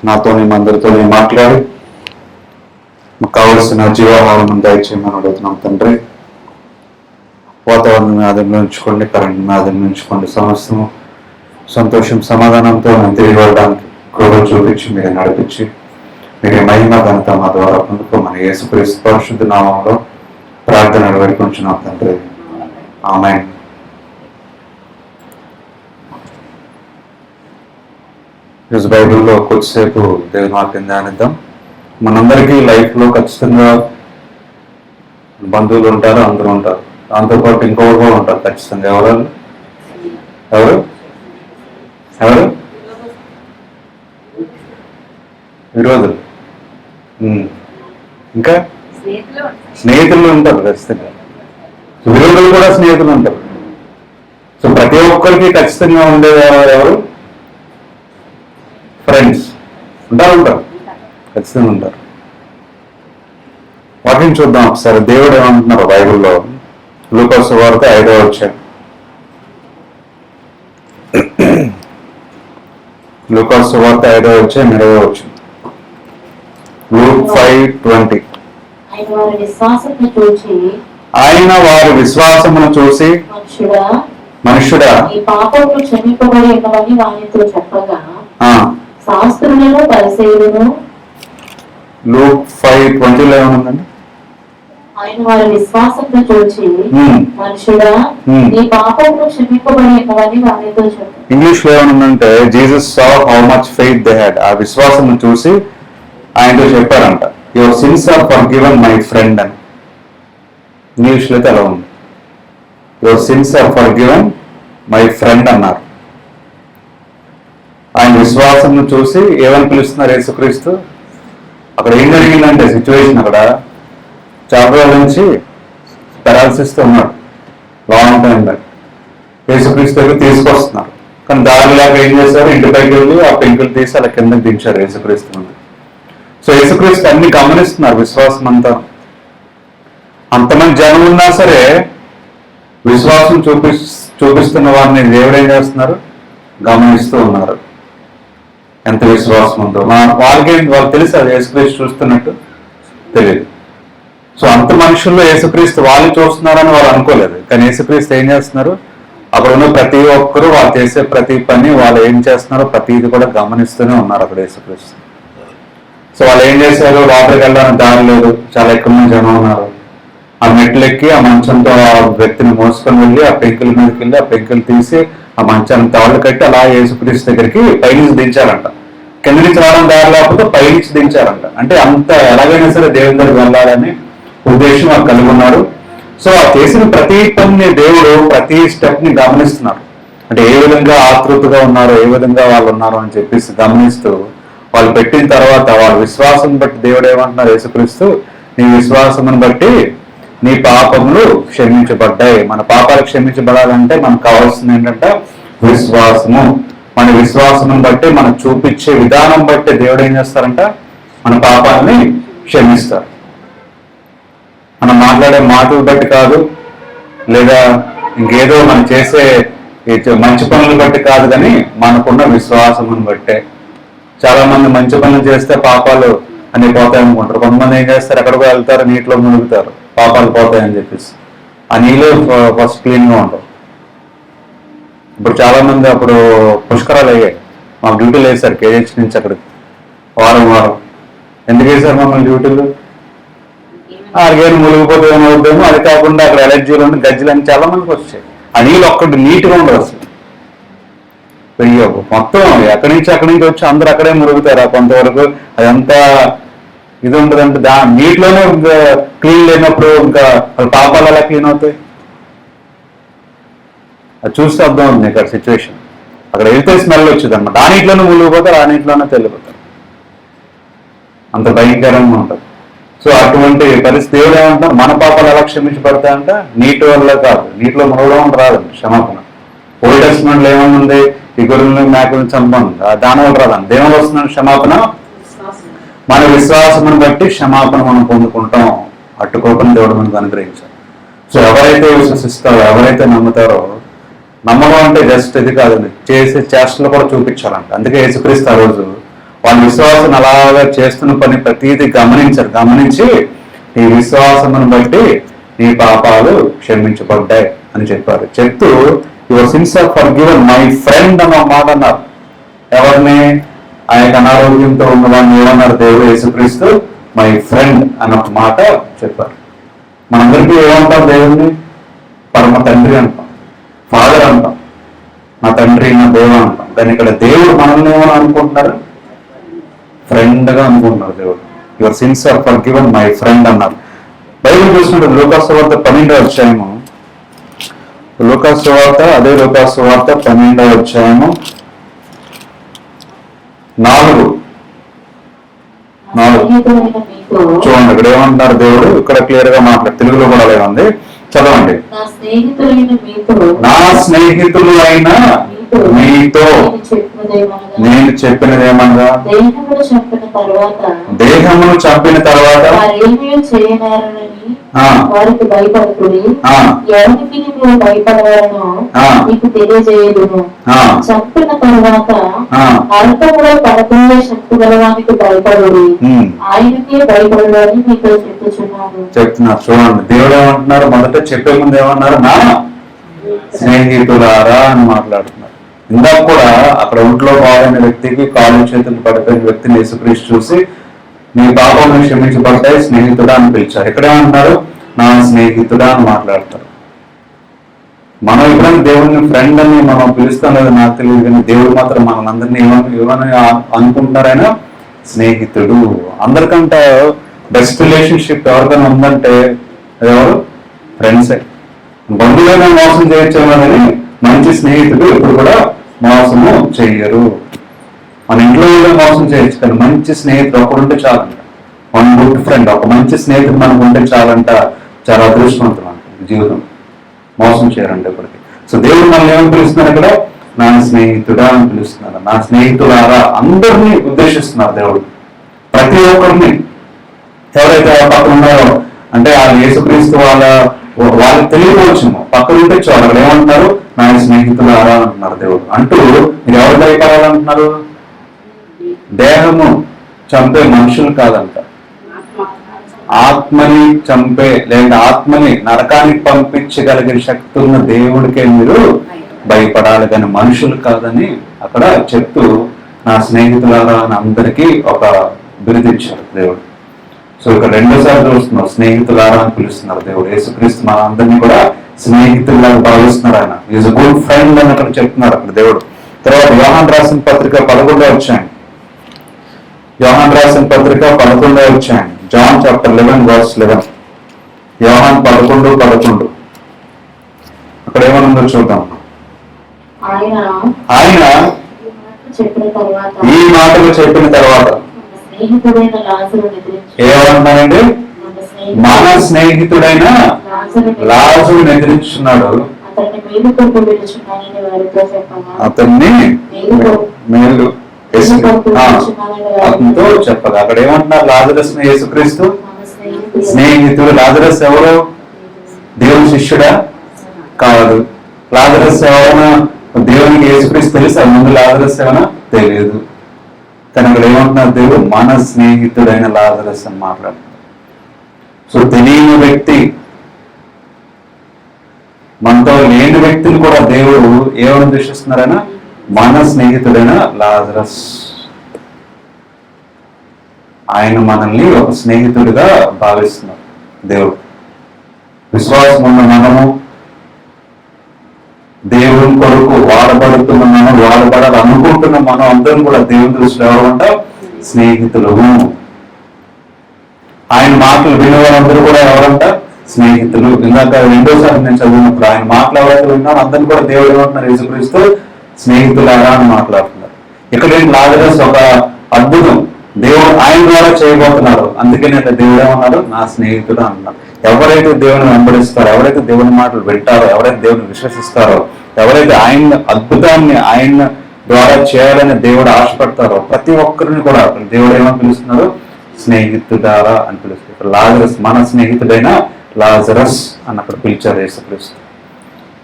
నాతో అందరితో మాట్లాడి మాకు కావలసిన జీవాహారం దయచేయమని అడుగుతున్నాం తండ్రి. వాతావరణం ఆధీనంలో ఉంచుకోండి, కరెంట్ ఆధీనంలో ఉంచుకోండి. సమస్తము సంతోషం సమాధానంతో మేము తిరిగి వెళ్ళడానికి కృప చూపించి మీరే నడిపించి మీరే మహిమ ఘనత మా ద్వారా పొందుకోమని యేసుక్రీస్తు పరిశుద్ధ నామంలో ప్రార్థన వేడుకుంటున్నాం తండ్రి. ఆమేన్. ఈరోజు బైబిల్లో కొద్దిసేపు దేవుని వాక్యం ధ్యానిద్దాం. మనందరికీ లైఫ్లో ఖచ్చితంగా బంధువులు ఉంటారు, అందరూ ఉంటారు. దాంతోపాటు ఇంకొకరు కూడా ఉంటారు ఖచ్చితంగా. ఎవరు ఎవరు ఎవరు విరోధులు. ఇంకా స్నేహితులు ఉంటారు ఖచ్చితంగా, విరోధులు కూడా స్నేహితులు ఉంటారు. సో ప్రతి ఒక్కరికి ఖచ్చితంగా ఉండేది ఎవరు? ఫ్రెండ్స్ ఉంటారు ఖచ్చితంగా ఉంటారు. వాటిని చూద్దాం ఒకసారి. దేవుడు ఏమంటున్నారు బైబిల్లో? లూకా సువార్త 5వ అధ్యాయం. లూకా సువార్త 5వ అధ్యాయం 20వ వచనం. Luke 5:20. ఆయన వారి విశ్వాసమును చూసి మనుష్యుడా ఈ పాపములు క్షమింపబడి ఉన్నవని వానితో చెప్పగా శాస్త్రులను పరిసయ్యులను. Luke 5:20 ఏమనుందండి? ఆయన వారి విశ్వాసంతో చూచి మనుషుడా నీ పాపములు క్షమింపబడి ఉన్నవని వానితో చెప్పగా. ఇంగ్లీష్ లో ఏమనుందంటే Jesus saw how much faith they had. ఆ విశ్వాసం చూసి ఆయనతో చెప్పారంట, your sins are forgiven my friend అని. ఇంగ్లీష్ లో ఎలా ఉంది? Your sins are forgiven my friend అన్నారు. ఆయన విశ్వాసం చూసి ఏమని పిలుస్తున్నారు యేసుక్రీస్తు? అక్కడ ఏం జరిగిందంటే సిచ్యువేషన్, అక్కడ చాలా రోజుల నుంచి పెరాలసిస్ తో ఉన్నాడు, లాంగ్ టైం బ్యాక్. యేసుక్రీస్తు దగ్గర తీసుకొస్తున్నారు, కానీ దారిలాగా ఏం చేశారు? ఇంటి పైకి వెళ్ళి ఆ పెంకులు తీసి అలా కిందకి దించారు యేసుక్రీస్తు ముందు. సో యేసుక్రీస్తు అన్ని గమనిస్తున్నారు, విశ్వాసం అంతా. అంతమంది జనం ఉన్నా సరే విశ్వాసం చూపిస్తున్న వారిని దేవుడు ఏం చేస్తున్నారు? గమనిస్తూ ఉన్నారు. ఎంత విశ్వాసం ఉందో వాళ్ళకి తెలుసు, అది యేసుక్రీస్తు చూస్తున్నట్టు తెలియదు. సో అంత మనుషుల్లో యేసుక్రీస్తు వాళ్ళు చూస్తున్నారని వాళ్ళు అనుకోలేదు, కానీ యేసుక్రీస్తు ఏం చేస్తున్నారు? అక్కడ ఉన్న ప్రతి ఒక్కరు వాళ్ళు చేసే ప్రతి పని, వాళ్ళు ఏం చేస్తున్నారో ప్రతిది కూడా గమనిస్తూనే ఉన్నారు అక్కడ యేసుక్రీస్తు. సో వాళ్ళు ఏం చేశారు? లోపలికి వెళ్ళడానికి దారి లేదు, చాలా ఎక్కువ మంది జనం ఉన్నారు. ఆ మెట్లు ఎక్కి ఆ మంచంతో ఆ వ్యక్తిని మోసుకొని వెళ్ళి ఆ పెంకుల మీదకి వెళ్ళి ఆ పెంకులు తీసి ఆ మంచాన్ని తాళ్ళు కట్టి అలా యేసుక్రీస్తు దగ్గరికి పైనుంచి దించారంట. కింద నుంచి రావడం దారి లేకపోతే పైనుంచి దించారంట. అంటే అంత ఎలాగైనా సరే దేవుని దగ్గరికి వెళ్ళాలని ఉద్దేశం వాళ్ళు కలిగి ఉన్నారు. సో ఆ చేసిన ప్రతి పని దేవుడు ప్రతి స్టెప్ ని గమనిస్తున్నారు. అంటే ఏ విధంగా ఆతృతగా ఉన్నారో, ఏ విధంగా వాళ్ళు ఉన్నారో అని చెప్పేసి గమనిస్తూ వాళ్ళు పెట్టిన తర్వాత వాళ్ళ విశ్వాసం బట్టి దేవుడు ఏమంటున్నారు? యేసుక్రీస్తు నీ విశ్వాసమును బట్టి నీ పాపములు క్షమించబడ్డాయి. మన పాపాలు క్షమించబడాలంటే మనకు కావాల్సింది ఏంటంటే విశ్వాసము. మన విశ్వాసమును బట్టి మనం చూపించే విధానం బట్టి దేవుడు ఏం చేస్తారంట? మన పాపాలని క్షమిస్తారు. మనం మాట్లాడే మాటలు బట్టి కాదు, లేదా ఇంకేదో మనం చేసే మంచి పనులు బట్టి కాదు, కానీ మనకున్న విశ్వాసమును బట్టే. చాలా మంది మంచి పనులు చేస్తే పాపాలు అన్ని పోతాయి అనుకుంటారు. కొంతమంది ఏం చేస్తారు? ఎక్కడికో వెళ్తారు, నీటిలో మునుగుతారు, పాపాలు పోతాయని చెప్పేసి. ఆ నీళ్ళు ఫస్ట్ క్లీన్గా ఉండవు. ఇప్పుడు చాలా మంది అప్పుడు పుష్కరాలు అయ్యాయి, మాకు డ్యూటీలు వేశారు కేజీహెచ్ నుంచి అక్కడికి వారం. ఎందుకు వేశారు మమ్మల్ని డ్యూటీలు? ఆరిగేను మునిగిపోతే ఏమవుతామో, అది కాకుండా అక్కడ ఎలర్జీలు ఉండి గజ్జలు అని చాలా మందికి వచ్చాయి. ఆ నీళ్ళు ఒక్కటి నీట్గా ఉండదు అసలు. మొత్తం ఎక్కడి నుంచి వచ్చి అందరూ అక్కడే మురుగుతారు. కొంతవరకు అదంతా ఇది ఉంటుందంటే నీటిలోనే క్లీన్ లేనప్పుడు ఇంకా పాపాలు ఎలా క్లీన్ అవుతాయి? అది చూస్తే అర్థం ఉంది ఇక్కడ సిచ్యువేషన్. అక్కడ వెళ్తే స్మెల్ వచ్చింది అనమాట. ఆ నీటిలోనే మునిగిపోతారు, ఆ నీటిలోనే తెల్లిపోతారు. అంత భయంకరంగా ఉంటుంది. సో అటువంటి పరిస్థితి దేవుడు ఏమంటారు? మన పాపాలు ఎలా క్షమించబడతాయంట? నీటి వల్ల కాదు, నీటిలో మునగడం రాదండి క్షమాపణ. ఓల్డ్ టెస్ట్మెంట్ లో ఏమనుంది? ఈ గొర్రెలను మేకలను చంపండి, దాని వల్ల రాదండి. దేవుడు వస్తున్నాడు క్షమాపణ. మన విశ్వాసమును బట్టి క్షమాపణ మనం పొందుకుంటాం. అట్టుకోపని దేవుడు మనకు అనుగ్రహించారు. సో ఎవరైతే విశ్వసిస్తారో, ఎవరైతే నమ్ముతారో, నమ్మడం అంటే జస్ట్ ఇది కాదండి, చేసే చేష్టలు కూడా చూపించాలంట. అందుకే యేసుక్రీస్తు ఆ రోజు వాళ్ళ విశ్వాసం అలాగా చేస్తున్న పని ప్రతిదీ గమనించి నీ విశ్వాసమును బట్టి నీ పాపాలు క్షమించబడ్డాయి అని చెప్పారు. చెప్తూ your sins are forgiven my friend అన్న మాట అన్నారు. ఎవరిని? ఆ యొక్క అనారోగ్యంతో ఉన్నవాడిని ఏమన్నారు? దేవుడు యేసుక్రీస్తు మై ఫ్రెండ్ అన్న మాట చెప్పారు. మనందరికీ ఏమంటాం? దేవుడిని పరమ తండ్రి అంటాం, ఫాదర్ అంటాం, నా తండ్రి నా దేవ అంటాం. దాన్ని ఇక్కడ దేవుడు మనల్ని ఏమని అనుకుంటున్నారు? ఫ్రెండ్ గా అనుకుంటున్నారు దేవుడు. Your sins are forgiven my friend అన్నారు. బైబిల్ చూసినట్టు లూకా సువార్త 12వ అధ్యాయము, లూకా సువార్త అదే లూకా సువార్త 12వ అధ్యాయము 4 మీతో చూడండి ఇక్కడ ఏమంటున్నారు దేవుడు, ఇక్కడ క్లియర్ గా మాట్లాడు, తెలుగులో కూడా అలాగే ఉంది, చదవండి. నా స్నేహితులైన మీతో నా స్నేహితులు అయిన మీతో నేను చెప్పినదేమనగా, దేహమును చంపిన తర్వాత వారికి భయపడుతుంది, ఎవరికి మీరు భయపడవాలనో మీకు తెలియజేయదును. చంపిన తర్వాత అర్థములో పడకుండా శక్తి గలవానికి భయపడు, ఆయనకే భయపడని మీతో చెప్తున్నారు. చూడండి దేవుడు ఏమంటున్నారు, మొదట చెప్పే ముందు ఏమన్నారు, నా స్నేహితులారా అని మాట్లాడుతున్నారు. ఇందాక కూడా అక్కడ ఒంట్లో బాగైన వ్యక్తికి కాళ్ళు చేతులు పడిపోయిన వ్యక్తిని యేసుక్రీస్తు చూసి నీ పాపములు క్షమించబడతాయి స్నేహితుడా అని పిలిచారు. ఇక్కడేమంటున్నారు, నా స్నేహితుడా అని మాట్లాడతారు. మనం ఎప్పుడైనా దేవుడిని ఫ్రెండ్ అని మనం పిలుస్తాం లేదా నాకు తెలియదు, కానీ దేవుడు మాత్రం మనందరినీ ఏమని అనుకుంటున్నారైనా స్నేహితుడు. అందరికంటే బెస్ట్ రిలేషన్షిప్ ఎవరికైనా ఉందంటే ఎవరు, ఫ్రెండ్సే. బంధువులైనా మోసం చేయొచ్చేమో కానీ మంచి స్నేహితుడు ఎప్పుడు కూడా మోసము చెయ్యరు. మన ఇంట్లో మోసం చేయొచ్చు కానీ మంచి స్నేహితుడు ఒకరుంటే చాలంట. వన్ గుడ్ ఫ్రెండ్, ఒక మంచి స్నేహితుడు మనకు ఉంటే చాలంట. చాలా అదృష్టవంతులు అంట జీవితం, మోసం చేయరండి ఎప్పటికీ. సో దేవుడు మనల్ని ఏమని పిలుస్తున్నారు ఇక్కడ, నా స్నేహితుడా అని పిలుస్తున్నారు. నా స్నేహితులారా, అందరినీ ఉద్దేశిస్తున్నారు దేవుడు, ప్రతి ఒక్కరిని. ఎవరైతే పక్కన ఉన్నారో అంటే ఆ యేసుక్రీస్తు వాళ్ళకి తెలియకపోవచ్చేమో, పక్కన ఉంటే చాలు. అక్కడ ఏమంటున్నారు, నా స్నేహితులారా అంటున్నారు దేవుడు. అంటూ మీరు ఎవరు భయపడాలంటున్నారు, దేహము చంపే మనుషులు కాదంట, ఆత్మని చంపే లేదా ఆత్మని నరకానికి పంపించగలిగే శక్తి ఉన్న దేవుడికే మీరు భయపడాలి కానీ మనుషులు కాదని అక్కడ చెప్తూ నా స్నేహితులారా అని అందరికీ ఒక బిరుదిచ్చారు దేవుడు. సో ఇక్కడ రెండోసారి చూస్తున్నాం, స్నేహితులారా అని పిలుస్తున్నారు దేవుడు. యేసుక్రీస్తు మన అందరినీ కూడా స్నేహితులాగా భావిస్తున్నారు. ఆయన ఈజ్ అ గుడ్ ఫ్రెండ్ అని అక్కడ చెప్తున్నారు అక్కడ దేవుడు. తర్వాత యోహాను రాసిన పత్రిక 11వ అధ్యాయం, యోహాను రాసిన పత్రిక 11వ అధ్యాయం, జాన్ చాప్టర్ 11:11. యోహాను 11:11 అక్కడ ఏమనుందో చూద్దాం. ఆయన ఈ మాటలు చెప్పిన తర్వాత ఏమంటున్నాడండి, మన స్నేహితుడైన లాజరుని ఎదిరించున్నాడు, అతన్ని మేలు అతనితో చెప్పగా. అక్కడ ఏమంటున్నారు, లాజరస్ యేసుక్రీస్తు స్నేహితుడు. లాజరస్ ఎవరు, దేవుని శిష్యుడా కాదు. లాజరస్ ఎవరైనా దేవునికి యేసుక్రీస్తు తెలుసా, ముందు లాజరస్ ఏమైనా తెలియదు. కానీ అక్కడ ఏమంటున్నారు దేవుడు, మన స్నేహితుడైన లాజరస్ అని మాట్లాడుతున్నారు. సో తెలియని వ్యక్తి, మనతో లేని వ్యక్తిని కూడా దేవుడు ఏమని దృష్టిస్తున్నారైనా, మన స్నేహితుడైన లాజరస్. ఆయన మనల్ని ఒక స్నేహితుడిగా భావిస్తున్నారు దేవుడు. విశ్వాసం ఉన్న మనము, దేవుని కొరకు వాడబడుతున్న మనం, వాడబడాలి అనుకుంటున్న మనం అందరం కూడా దేవుని దృష్టిలో ఎవరంట, స్నేహితులు. ఆయన మాటలు వినేవారందరూ కూడా ఎవరంట, స్నేహితులు. ఇందాక రెండోసారి నేను చదివినప్పుడు ఆయన మాటలు ఎవరైతే విన్నారో అందరినీ కూడా దేవుడు ఏమంటున్నారు, యేసుక్రీస్తు స్నేహితులారా అని మాట్లాడుతున్నారు. ఇక్కడ లాజరస్ ఒక అద్భుతం దేవుడు ఆయన ద్వారా చేయబోతున్నారు. అందుకనే దేవుడు ఏమన్నారు, నా స్నేహితుడు అన్నారు. ఎవరైతే దేవుని వెంబడిస్తారో, ఎవరైతే దేవుని మాటలు వింటారో, ఎవరైతే దేవుని విశ్వసిస్తారో, ఎవరైతే ఆయన అద్భుతాన్ని ఆయన ద్వారా చేయాలని దేవుడు ఆశపడతారో ప్రతి ఒక్కరిని కూడా దేవుడు ఏమని పిలుస్తున్నారు, స్నేహితుడారా అని పిలుస్తారు. లాజరస్ మన స్నేహితుడైన లాజరస్ అని అక్కడ పిలిచారు యేసుక్రీస్తు.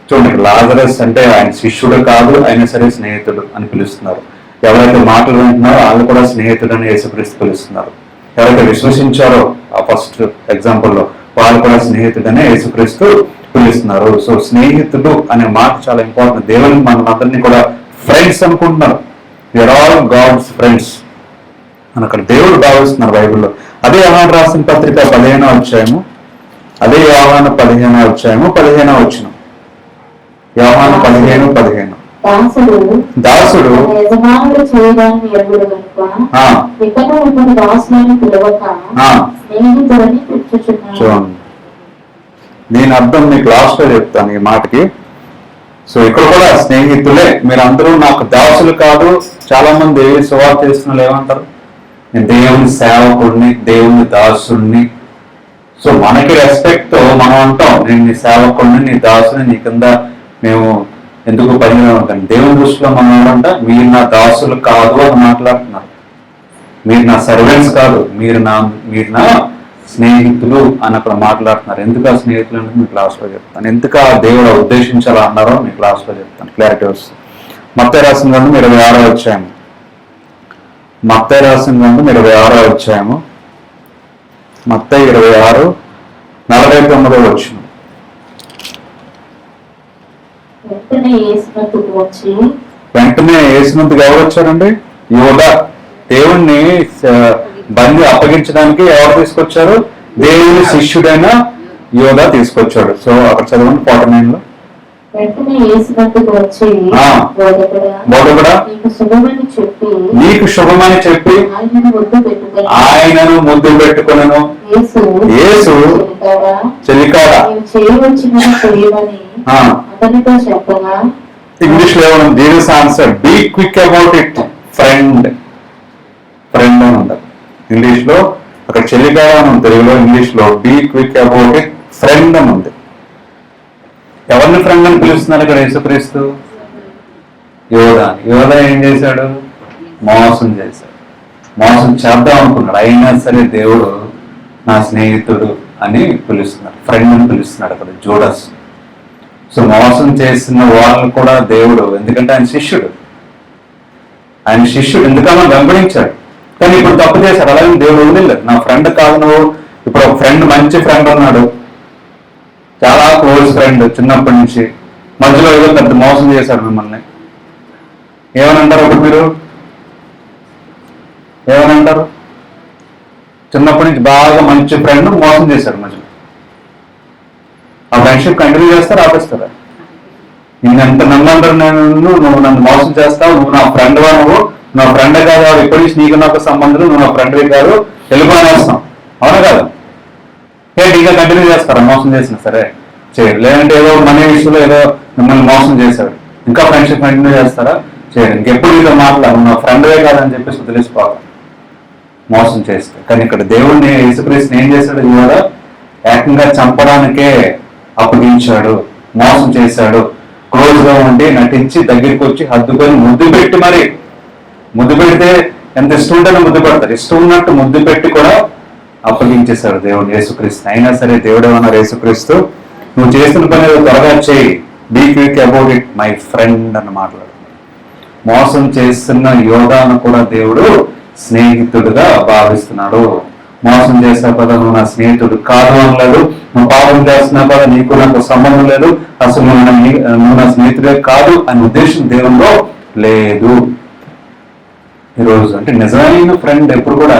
చూడండి, లాజరస్ అంటే ఆయన శిష్యుడు కాదు, అయినా సరే స్నేహితుడు అని పిలుస్తున్నారు. ఎవరైతే మాటలు వింటున్నారో వాళ్ళు కూడా స్నేహితుడు అని యేసుక్రీస్తు పిలుస్తున్నారు. ఎవరైతే విశ్వసించారో ఆ ఫస్ట్ ఎగ్జాంపుల్లో వాళ్ళు కూడా స్నేహితుడనే యేసుక్రీస్తు పిలుస్తున్నారు. సో స్నేహితుడు అనే మాట చాలా ఇంపార్టెంట్. దేవుని మనందరినీ కూడా ఫ్రెండ్స్ అనుకుంటున్నారు. యూఆర్ ఆల్ గాడ్స్ ఫ్రెండ్స్ అని అక్కడ దేవుడు భావిస్తున్నారు బైబిల్లో. అదే యోహాను రాసిన పత్రిక 15వ అధ్యాయము, అదే యోహాను 15వ అధ్యాయము 15వ వచనం. యోహాను 15:15 దాసుడు చూడండి, నేను అర్థం మీకు లాస్ట్ లో చెప్తాను ఈ మాటకి. సో ఇక్కడ కూడా స్నేహితులే, మీరందరూ నాకు దాసులు కాదు. చాలా మంది సువార్త చేస్తున్న ఏమంటారు, నేను దేవుని సేవకుడిని, దేవుని దాసుడిని. సో మనకి రెస్పెక్ట్ మనం అంటాం, నేను నీ సేవకుడిని, నీ దాసుని, నీ కింద మేము ఎందుకు పనిగా ఉంటాం. దేవుని దృష్టిలో మనం ఏమంట, మీరు నా దాసులు కాదు అని మాట్లాడుతున్నారు. మీరు నా సర్వెంట్స్ కాదు, మీరు నా స్నేహితులు అని అక్కడ మాట్లాడుతున్నారు. ఎందుకు ఆ స్నేహితులు అంటే మీ క్లాస్లో చెప్తాను. ఎందుకు ఆ దేవుడు ఉద్దేశించాలో అన్నారో మీ క్లాస్లో చెప్తాను, క్లారిటీ వస్తుంది. మత్తయి రాసిన గ్రంథం 26వ అధ్యాయం. మత్తయి రాసిన గ్రంథం 26వ అధ్యాయము. మత్తయి 26, 49వ వచనం. వెంటనే యేసునందుకు ఎవరు వచ్చారండి? యోధా. దేవుణ్ణి బండి అప్పగించడానికి ఎవరు తీసుకొచ్చారు? దేవుని శిష్యుడైన యోధా తీసుకొచ్చాడు. సో అక్కడ చదవండి 49లో. వెంటనే యేసునందుకు వచ్చి బోధకుడా నీకు శుభమని చెప్పి ఆయనను ముద్దు పెట్టుకొనెను. యేసు చెలికాడా ఇంగ్లీష్ లో Jesus answer be quick about it friend. Friend అని ఉండదు ఇంగ్లీష్ లో. అక్కడ చెల్లికాడా అని ఉంది తెలుగులో. ఇంగ్లీష్ లో be quick about it friend అని ఉంది. ఎవరిని ఫ్రెండ్ అని పిలుస్తున్నారు ఇక్కడ యేసుక్రీస్తు? యోధా. యోధా ఏం చేశాడు? మోసం చేశాడు. మోసం చేద్దాం అనుకున్నాడు. అయినా సరే దేవుడు నా స్నేహితుడు అని పిలుస్తున్నాడు, ఫ్రెండ్ అని పిలుస్తున్నాడు అక్కడ జూడస్. సో మోసం చేసిన వాళ్ళు కూడా దేవుడు, ఎందుకంటే ఆయన శిష్యుడు. ఎందుకన్నా వెంబడించాడు. కానీ ఇప్పుడు తప్పు చేశాడు. అలాగే దేవుడు వదిలేదు. నా ఫ్రెండ్ కాదు నువ్వు. ఇప్పుడు ఒక ఫ్రెండ్, మంచి ఫ్రెండ్ ఉన్నాడు, చాలా క్లోజ్ ఫ్రెండ్ చిన్నప్పటి నుంచి. మధ్యలో ఏదో పెద్ద మోసం చేశాడు మిమ్మల్ని. ఏమనంటారు అప్పుడు మీరు? ఏమనంటారు? చిన్నప్పటి నుంచి బాగా మంచి ఫ్రెండ్ మోసం చేశాడు మధ్యలో. ఆ ఫ్రెండ్షిప్ కంటిన్యూ చేస్తారా, ఆపేస్తారా? నేను ఎంత నమ్మంటారు, నువ్వు నన్ను మోసం చేస్తావు, నువ్వు నా ఫ్రెండ్ వా, నువ్వు నా ఫ్రెండ్ కాదు, ఎప్పటి నుంచి నీకు నాకు సంబంధం, నువ్వు నా ఫ్రెండ్వి కాదు, వెళ్ళిపోనేస్తాం. అవునా కాదు? ఏంటి ఇంకా కంటిన్యూ చేస్తారా? మోసం చేసినా సరే చేయరు. లేదంటే ఏదో మనీ విషయంలో ఏదో మిమ్మల్ని మోసం చేశాడు, ఇంకా ఫ్రెండ్షిప్ కంటిన్యూ చేస్తారా? చేయరు. ఇంకెప్పుడు నీతో మాట్లాడు, నా ఫ్రెండ్వే కాదని చెప్పేసి వదిలేసిపోవాలి మోసం చేస్తే. కానీ ఇక్కడ దేవుడిని, యేసుక్రీస్తుని ఏం చేశాడు? ఇవాళ ఏకంగా చంపడానికే అప్పగించాడు, మోసం చేశాడు. క్లోజ్ గా ఉండి నటించి దగ్గరికి వచ్చి హద్దుకొని ముద్దు పెట్టి, మరి ముద్దు పెడితే ఎంత ఇష్టం ఉంటే ముద్దు పెడతారు, ఇష్టం ఉన్నట్టు ముద్దు పెట్టి కూడా అప్పగించేశాడు దేవుడు యేసుక్రీస్తు. అయినా సరే దేవుడు ఏమన్నారు? యేసుక్రీస్తు నువ్వు చేసిన పని త్వరగా చేయి, be quick about it my friend అని మాట్లాడు. మోసం చేస్తున్న యోధాను కూడా దేవుడు స్నేహితుడుగా భావిస్తున్నాడు. మోసం చేసిన కదా నువ్వు నా స్నేహితుడు కాదు అనలేదు. నువ్వు పాపం చేస్తున్నా కదా నీకు నాకు సంబంధం లేదు, అసలు నువ్వు నా స్నేహితుడే కాదు అనే ఉద్దేశం దేవుల్లో లేదు. ఈరోజు అంటే నిజమైన ఫ్రెండ్ ఎప్పుడు కూడా,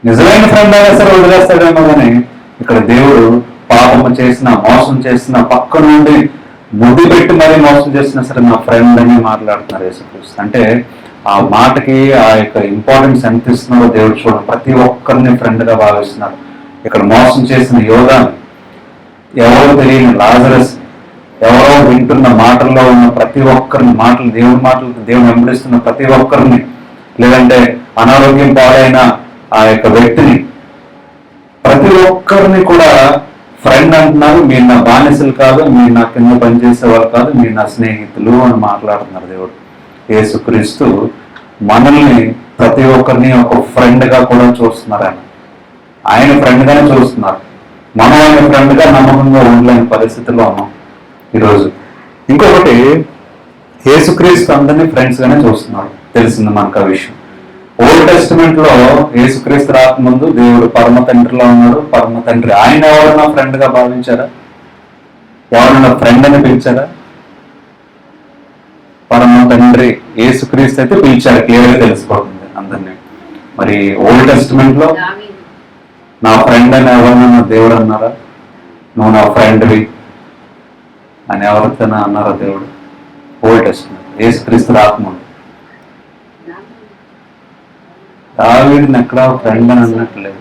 నిజమైన ఫ్రెండ్ అయినా సరే వదిలేస్తాడేమో, కానీ ఇక్కడ దేవుడు పాపము చేసిన, మోసం చేసిన, పక్క నుండి ముద్దు పెట్టి మరీ మోసం చేసినా సరే నా ఫ్రెండ్ అని మాట్లాడుతున్నారు యేసుక్రీస్తు. అంటే ఆ మాటకి ఆ యొక్క ఇంపార్టెన్స్ ఎంత ఇస్తున్నారో దేవుడు చూడండి. ప్రతి ఒక్కరిని ఫ్రెండ్ గా భావిస్తున్నారు. ఇక్కడ మోసం చేసిన యోధాని, ఎవరో తెలియని లాజరస్, ఎవరో వింటున్న మాటల్లో ఉన్న ప్రతి ఒక్కరిని, దేవుని వెంబడిస్తున్న ప్రతి ఒక్కరిని, లేదంటే అనారోగ్యం పాడైన ఆ యొక్క వ్యక్తిని, ప్రతి ఒక్కరిని కూడా ఫ్రెండ్ అంటున్నారు. మీరు నా బానిసలు కాదు, మీరు నా కింద పనిచేసేవాళ్ళు కాదు, మీరు నా స్నేహితులు అని మాట్లాడుతున్నారు దేవుడు. యేసుక్రీస్తు మనల్ని ప్రతి ఒక్కరిని ఒక ఫ్రెండ్ గా కూడా చూస్తున్నారు. ఆయన ఫ్రెండ్ గానే చూస్తున్నారు. మనం ఆయన ఫ్రెండ్ గా నమ్మకంగా ఉండలేని పరిస్థితుల్లో ఉన్నాం ఈరోజు. ఇంకొకటి, యేసుక్రీస్తు అందరినీ ఫ్రెండ్స్ గానే చూస్తున్నారు. తెలిసింది మనకు ఆ విషయం. ఓల్డ్ టెస్టిమెంట్ లో యేసుక్రీస్తు రాకముందు దేవుడు పరమ తండ్రిలో ఉన్నాడు. పరమ తండ్రి ఆయన ఎవరైనా ఫ్రెండ్ గా భావించారా? ఎవరైనా ఫ్రెండ్ అని పిలిచారా? పరమ తండ్రి యేసుక్రీస్తు అయితే పిలిచారు, క్లియర్గా తెలిసిపోతుంది అందరినీ. మరి ఓల్డ్ టెస్టిమెంట్ లో నా ఫ్రెండ్ అని ఎవరన్నా దేవుడు అన్నారా? నువ్వు నా ఫ్రెండ్వి అని ఎవరికైనా అన్నారా దేవుడు? ఓల్డ్ టెస్టిమెంట్, యేసుక్రీస్తు రాకముందు. దావీదుని ఎక్కడ ఫ్రెండ్ అని అన్నట్లేదు.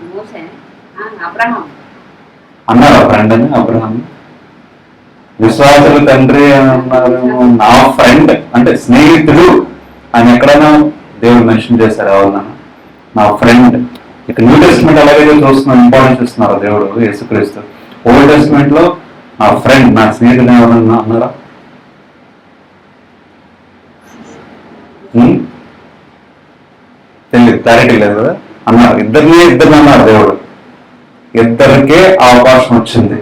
అన్నారా ఫ్రెండ్ అని అబ్రహాం? విశ్వాసులు తండ్రి అని అన్నారు. నా ఫ్రెండ్ అంటే స్నేహితుడు అని ఎక్కడైనా దేవుడు మెన్షన్ చేశారు ఎవరన్నా? నా ఫ్రెండ్. ఇక న్యూ టెస్ట్మెంట్ అలాగే చూస్తున్నాం, ఇంపార్టెన్స్ ఇస్తున్నారు దేవుడు యేసుక్రీస్తు. ఓల్డ్ టెస్ట్మెంట్ లో నా ఫ్రెండ్, నా స్నేహితుడు ఎవరన్నా అన్నారా? తెలియదు, క్లారిటీ లేదు కదా అన్నారు. ఇద్దరిని అన్నారు దేవుడు. ఇద్దరికే అవకాశం వచ్చింది,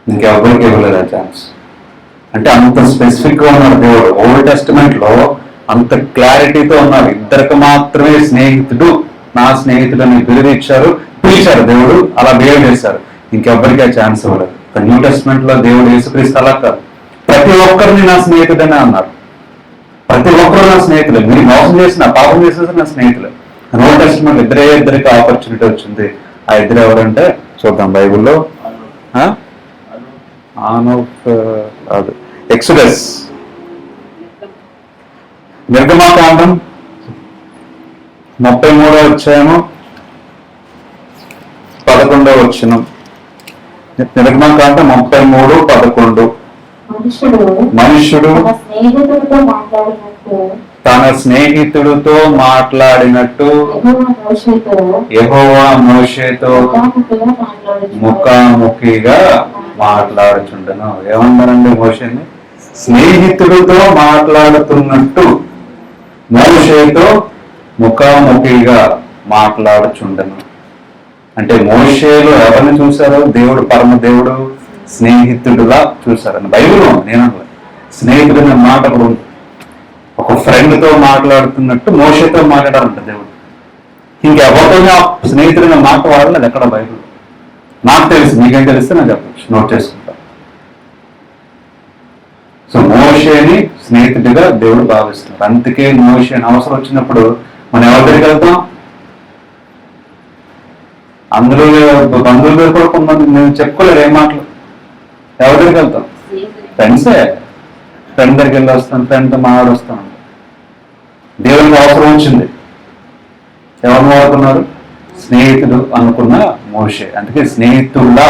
ఇంకెవరికి ఇవ్వలేదు ఆ ఛాన్స్. అంటే అంత స్పెసిఫిక్ గా ఉన్నారు దేవుడు. ఓల్డ్ టెస్టిమెంట్ లో అంత క్లారిటీతో ఉన్నారు. ఇద్దరికి మాత్రమే స్నేహితుడు, నా స్నేహితుడు అని బిరుదు ఇచ్చారు, పిలిచారు దేవుడు, అలా బిహేవ్ చేశారు. ఇంకెవ్వరికి ఆ ఛాన్స్ ఇవ్వలేదు. న్యూ టెస్టిమెంట్ లో దేవుడు యేసుక్రీస్తు అలా కాదు, ప్రతి ఒక్కరిని నా స్నేహితుడనే అన్నారు. ప్రతి ఒక్కరు నా స్నేహితులు, మీరు మోసం చేసిన పాపం చేసేసి నా స్నేహితులు. ఓల్డ్ టెస్టిమెంట్ ఇద్దరికి ఆపర్చునిటీ వచ్చింది. ఆ ఇద్దరు ఎవరంటే చూద్దాం బైబిల్లో. ఎక్సోడస్, నిర్గమకాండం 33వ అధ్యాయము 11వ వచనం. నిర్గమకాండం 33:11. మనుషుడు తన స్నేహితుడితో మాట్లాడినట్టు యెహోవా మోషేతో ముఖాముఖిగా మాట్లాడుచుండెను. ఏమన్నారండి మోషేని? స్నేహితుడితో మాట్లాడుతున్నట్టు మోషేతో ముఖాముఖిగా మాట్లాడుచుండెను. అంటే మోషేలో ఎవరిని చూశారు? దేవుడు, పరమ దేవుడు స్నేహితుడుగా చూశారని బైబిల్లో. నేను స్నేహితుడు అనే మాట కూడా ఒక ఫ్రెండ్ తో మాట్లాడుతున్నట్టు మోషేతో మాట్లాడారంట దేవుడు. ఇంకెవరితోనే ఆ స్నేహితుడిన మాట వాడలేదు ఎక్కడ బైబిల్. నాకు తెలుసు, మీకేం తెలిస్తే నేను చెప్పచ్చు, నోట్ చేసుకుంటా. సో మోషేని స్నేహితుడిగా దేవుడు భావిస్తున్నారు. అందుకే మోషేని అవసరం వచ్చినప్పుడు మనం ఎవరి దగ్గరికి వెళ్తాం? అందులో బంధువుల దగ్గర కూడా కొంతమంది నేను చెప్పుకోలేరు ఏం మాటలు. ఎవరి దగ్గరికి వెళ్తాం? ఫ్రెండ్సే. ఫ్రెండ్ దగ్గరికి వెళ్ళి వస్తాను, ఫ్రెండ్తో మాట్లాడి వస్తాను. దేవునికి అవసరం వచ్చింది, ఎవరు వాడుతున్నారు? స్నేహితుడు అనుకున్న మోషే. అందుకే స్నేహితుడా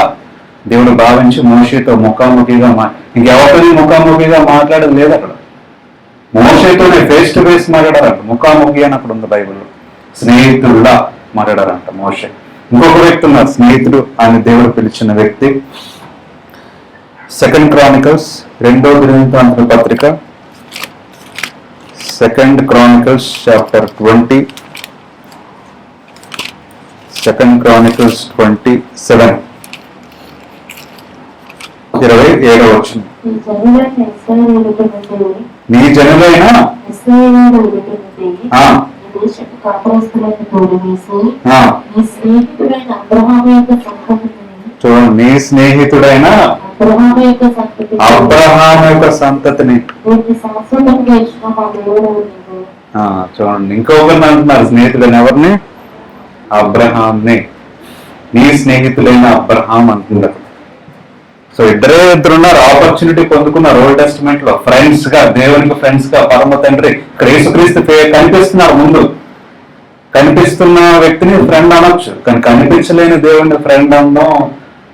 దేవుడు భావించి మోషేతో ముఖాముఖిగా ఇంకెవరితో ముఖాముఖిగా మాట్లాడేది లేదు అక్కడ. మోషేతోనే ఫేస్ టు ఫేస్ మాట్లాడారంట. ముఖాముఖి అని అక్కడ ఉంది బైబిల్లో. స్నేహితుడా మాట్లాడారంట మోషే. ఇంకొక వ్యక్తి ఉన్నారు స్నేహితుడు అని దేవుడు పిలిచిన వ్యక్తి. 2 క్రానికల్స్ 2వ దినవృత్తాంత పత్రిక 2 క్రానికల్స్ చాప్టర్ 20, 2 క్రానికల్స్ 27, 27వ వచనం. నీ జనులైన చూడండి, నీ స్నేహితుడైన అబ్రహాము యొక్క సంతతిని. చూడండి, ఇంకొకరిని అంటున్నారు స్నేహితులైన ఎవరిని? అబ్రహాంని. నీ స్నేహితులైన అబ్రహాం అంటున్నారు. సో ఇద్దరున్నారు, ఆపర్చునిటీ పొందుకున్నారు ఓల్డ్ టెస్టిమెంట్ లో. ఫ్రెండ్స్ గా, దేవునికి ఫ్రెండ్స్ గా, పరమ తండ్రి. ఇక్కడ యేసుక్రీస్తు కనిపిస్తున్నారు ముందు. కనిపిస్తున్న వ్యక్తిని ఫ్రెండ్ అనొచ్చు, కానీ కనిపించలేని దేవుని ఫ్రెండ్ అనడం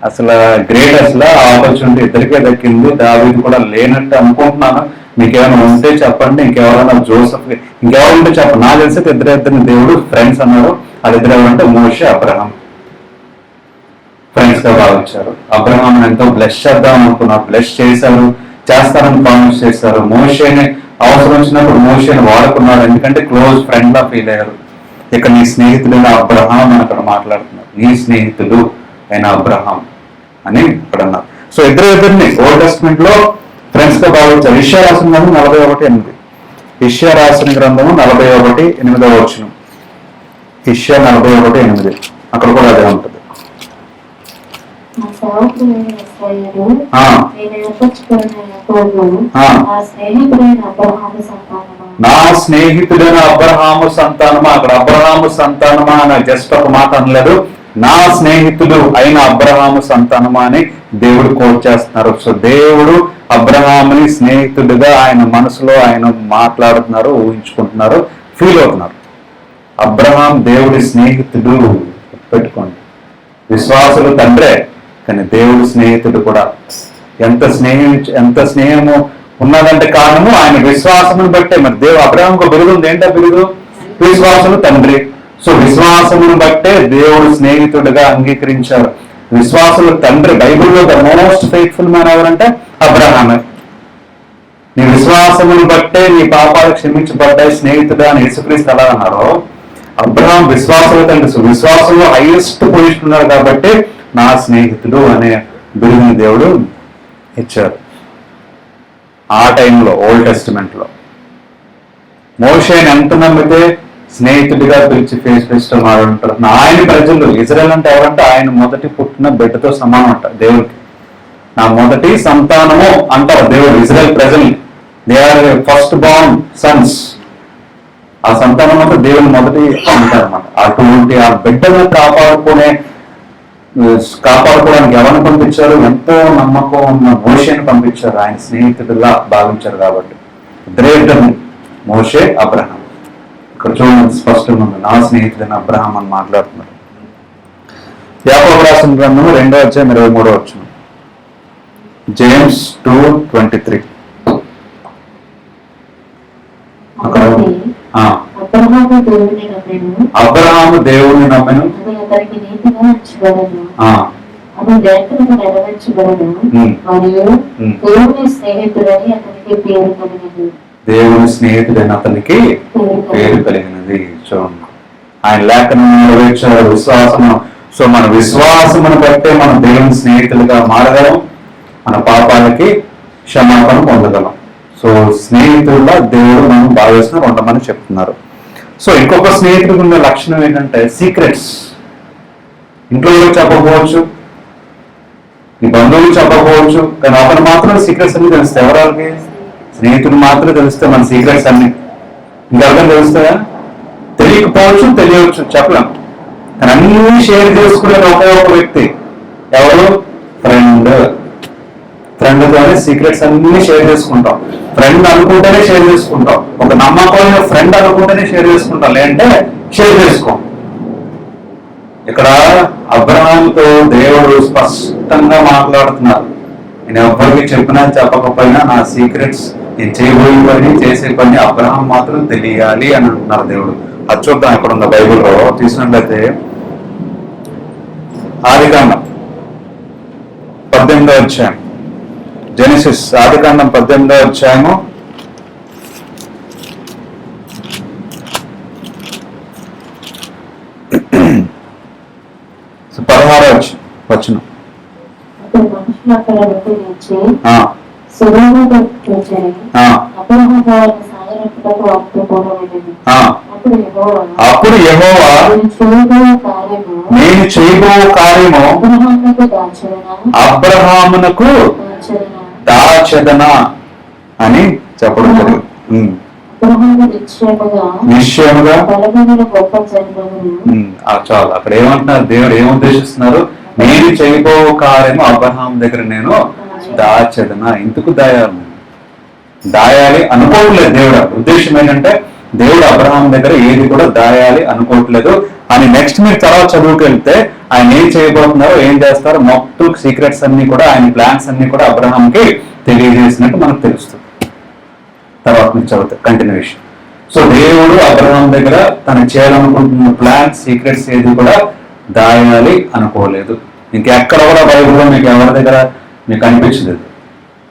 అసలు గ్రేట్. అసలు ఆపర్చునిటీ ఇద్దరికే దక్కింది. దావీదు కూడా లేనట్టు అనుకుంటున్నాను. మీకేమైనా ఉంటే చెప్పండి. ఇంకెవరైనా జోసెఫ్, ఇంకెవరు ఉంటే చెప్పండి. నాకు తెలిసి ఇద్దరిని దేవుడు ఫ్రెండ్స్ అన్నారు. అది ఇద్దరు ఎవరంటే మోషే, అబ్రహాం ఫ్రెండ్స్ గా భావించారు. అబ్రహాం ఎంతో బ్లెస్ చేద్దాం అనుకున్నారు, బ్లెస్ చేశారు, చేస్తారని ప్రామిస్ చేశారు. మోషేని అవసరం వచ్చినప్పుడు మోషేని వాడుకున్నారు, ఎందుకంటే క్లోజ్ ఫ్రెండ్ లా ఫీల్ అయ్యారు. ఇక నీ స్నేహితుడైన అబ్రహాం అని అక్కడ మాట్లాడుతున్నారు. నీ స్నేహితుడు అయిన అబ్రహాం అని ఇక్కడ అన్నారు. సో ఇద్దరిని ఓల్డ్ టెస్టిమెంట్ లో ఫ్రెండ్స్ గా భావించారు. ఇష్యా రాసిన గ్రంథం 41:8. ఇష్యా రాసిన గ్రంథము 41:8వ వచనం. ఇష్యా 41:8. అక్కడ కూడా అదే ఉంటుంది. నా స్నేహితుడైన అబ్రహాము సంతానమా. అక్కడ అబ్రహాము సంతానమా అని జస్ట్ ఒక మాట అనలేదు, నా స్నేహితుడు అయిన అబ్రహాము సంతానమా అని దేవుడు కోట్ చేస్తున్నారు. సో దేవుడు అబ్రహాముని స్నేహితుడిగా ఆయన మనసులో ఆయన మాట్లాడుతున్నారు, ఊహించుకుంటున్నారు, ఫీల్ అవుతున్నారు. అబ్రహాం దేవుడి స్నేహితుడు. పెట్టుకోండి, విశ్వాసులు తండ్రే కానీ దేవుడి స్నేహితుడు కూడా. ఎంత స్నేహము ఉన్నదంటే కారణము ఆయన విశ్వాసమును బట్టే. మరి దేవుడు అబ్రహాంకు బిరుదు ఉంది. ఏంటో బిరుదు? విశ్వాసులు తండ్రి. సో విశ్వాసమును బట్టే దేవుడు స్నేహితుడిగా అంగీకరించారు. విశ్వాసుల తండ్రి బైబిల్లో ద మోస్ట్ ఫెయిత్ఫుల్ మ్యాన్ ఎవరంటే అబ్రహామే. నీ విశ్వాసమును బట్టే నీ పాపాలు క్షమించబడ్డాయి స్నేహితుడా అని యేసుక్రీస్తు ఎలా అన్నారో, అబ్రహాం విశ్వాసుల తండ్రి. విశ్వాసంలో హైయెస్ట్ పొజిషన్ ఉన్నారు కాబట్టి నా స్నేహితుడు అనే బిరుదుని దేవుడు ఇచ్చారు. ఆ టైంలో ఓల్డ్ టెస్టిమెంట్ లో మోషేని ఎంత నమ్మితే స్నేహితుడిగా పిలిచి ఫేస్ ఫేస్ ఉంటారు. ఆయన ప్రజలు ఇజ్రాయెల్ అంటే ఎవరంటే ఆయన మొదటి పుట్టిన బిడ్డతో సమానం అంటారు దేవుడికి. నా మొదటి సంతానము అంటారు దేవుడు ఇజ్రాయెల్ ప్రజల్ని. They are first born sons. ఆ సంతానం అంతా దేవుని మొదటి అంటారు అన్నమాట. అటువంటి ఆ బిడ్డను కాపాడుకోవడానికి ఎవరిని పంపించారు? ఎంతో నమ్మకం ఉన్న మోషేని పంపించారు. ఆయన స్నేహితుడిగా భావించారు కాబట్టి. ఇద్దరు మోషే, అబ్రహాం. ఇక్కడ చూడండి స్పష్టంగా ఉంది, నా స్నేహితుడైన అబ్రహాం అని మాట్లాడుతున్నారు. యాకోబు రాసిన గ్రంథము 2:23 జేమ్స్ 2:23. అబ్రహాము దేవుడిని నమ్మెను, అతనికి నీతిగా ఎంచబడెను. అది లేఖనము నెరవేర్చబడెను మరియు దేవుని స్నేహితుడని అతనికి పేరు కలిగినది. దేవుని స్నేహితుడైన అతనికి పేరు కలిగినది. చూడండి, ఆయన లేఖనం నెరవేర్చారు విశ్వాసము. సో మన విశ్వాసమును బట్టే మనం దేవుని స్నేహితులుగా మారగలం, మన పాపాలకి క్షమాపణ పొందగలం. సో స్నేహితుల్లో దేవుడు మనం భావిస్తున్న ఉండమని చెప్తున్నారు. సో ఇంకొక స్నేహితుడికి ఉన్న లక్షణం ఏంటంటే సీక్రెట్స్. ఇంట్లో చెప్పకపోవచ్చు, ఈ బంధువులు చెప్పకపోవచ్చు, కానీ అతను మాత్రం సీక్రెట్స్ అన్ని తెలుస్తాయి. ఎవరికి? స్నేహితులు మాత్రమే తెలుస్తాయి మన సీక్రెట్స్ అన్ని. ఇంకెవరికైనా తెలుస్తాయా? తెలియకపోవచ్చు, తెలియవచ్చు, చెప్పలేం. కానీ అన్ని షేర్ చేసుకునే ఒకే ఒక వ్యక్తి ఎవరు? ఫ్రెండ్. ఫ్రెండ్తోనే సీక్రెట్స్ అన్ని షేర్ చేసుకుంటాం. ఫ్రెండ్ అనుకుంటేనే షేర్ చేసుకుంటాం. ఒక నమ్మకమైన ఫ్రెండ్ అనుకుంటేనే షేర్ చేసుకుంటాం, లేదంటే షేర్ చేసుకోం. ఇక్కడ అబ్రహాంతో దేవుడు స్పష్టంగా మాట్లాడుతున్నారు. నేను ఎవరికి చెప్పినా చెప్పకపోయినా నా సీక్రెట్స్, నేను చేయబోయే పని చేసే పని అబ్రహాం మాత్రం తెలియాలి అని అంటున్నారు దేవుడు. అది చూద్దాం ఇక్కడ ఉన్న బైబిల్లో తీసినట్లయితే ఆదికాండం 18వ అధ్యాయం. జెనసిస్ ఆదికాండం 18వ అధ్యాయము 16వ వచనం. అప్పుడు యెహోవా నేను చేయబో కార్యము అబ్రహామునకు దాచదనా అని చెప్పడం జరిగింది. నిశ్చయముగా చాలు. అక్కడ ఏమంటున్నారు? దేవుడు ఏం ఉద్దేశిస్తున్నారు? నేను చేయబో కార్యము అబ్రహాం దగ్గర నేను దాచదనా. ఎందుకు దాయాలి అనుకోవట్లేదు దేవుడు. ఉద్దేశం ఏంటంటే దేవుడు అబ్రహాం దగ్గర ఏది కూడా దాయాలి అనుకోవట్లేదు అని. నెక్స్ట్ మీరు తర్వాత చదువుకు వెళ్తే ఆయన ఏం చేయబోతున్నారో, ఏం చేస్తారో మొత్తం సీక్రెట్స్ అన్ని కూడా, ఆయన ప్లాన్స్ అన్ని కూడా అబ్రహాంకి తెలియజేసినట్టు మనకు తెలుస్తుంది. తర్వాత మీరు చదువుతారు కంటిన్యూషన్. సో దేవుడు అబ్రహాం దగ్గర తను చేయాలనుకుంటున్న ప్లాన్స్, సీక్రెట్స్ ఏది కూడా దాయాలి అనుకోలేదు. ఇంకెక్కడ కూడా బైబిల్లో మీకు ఎవరి దగ్గర మీకు అనిపించలేదు,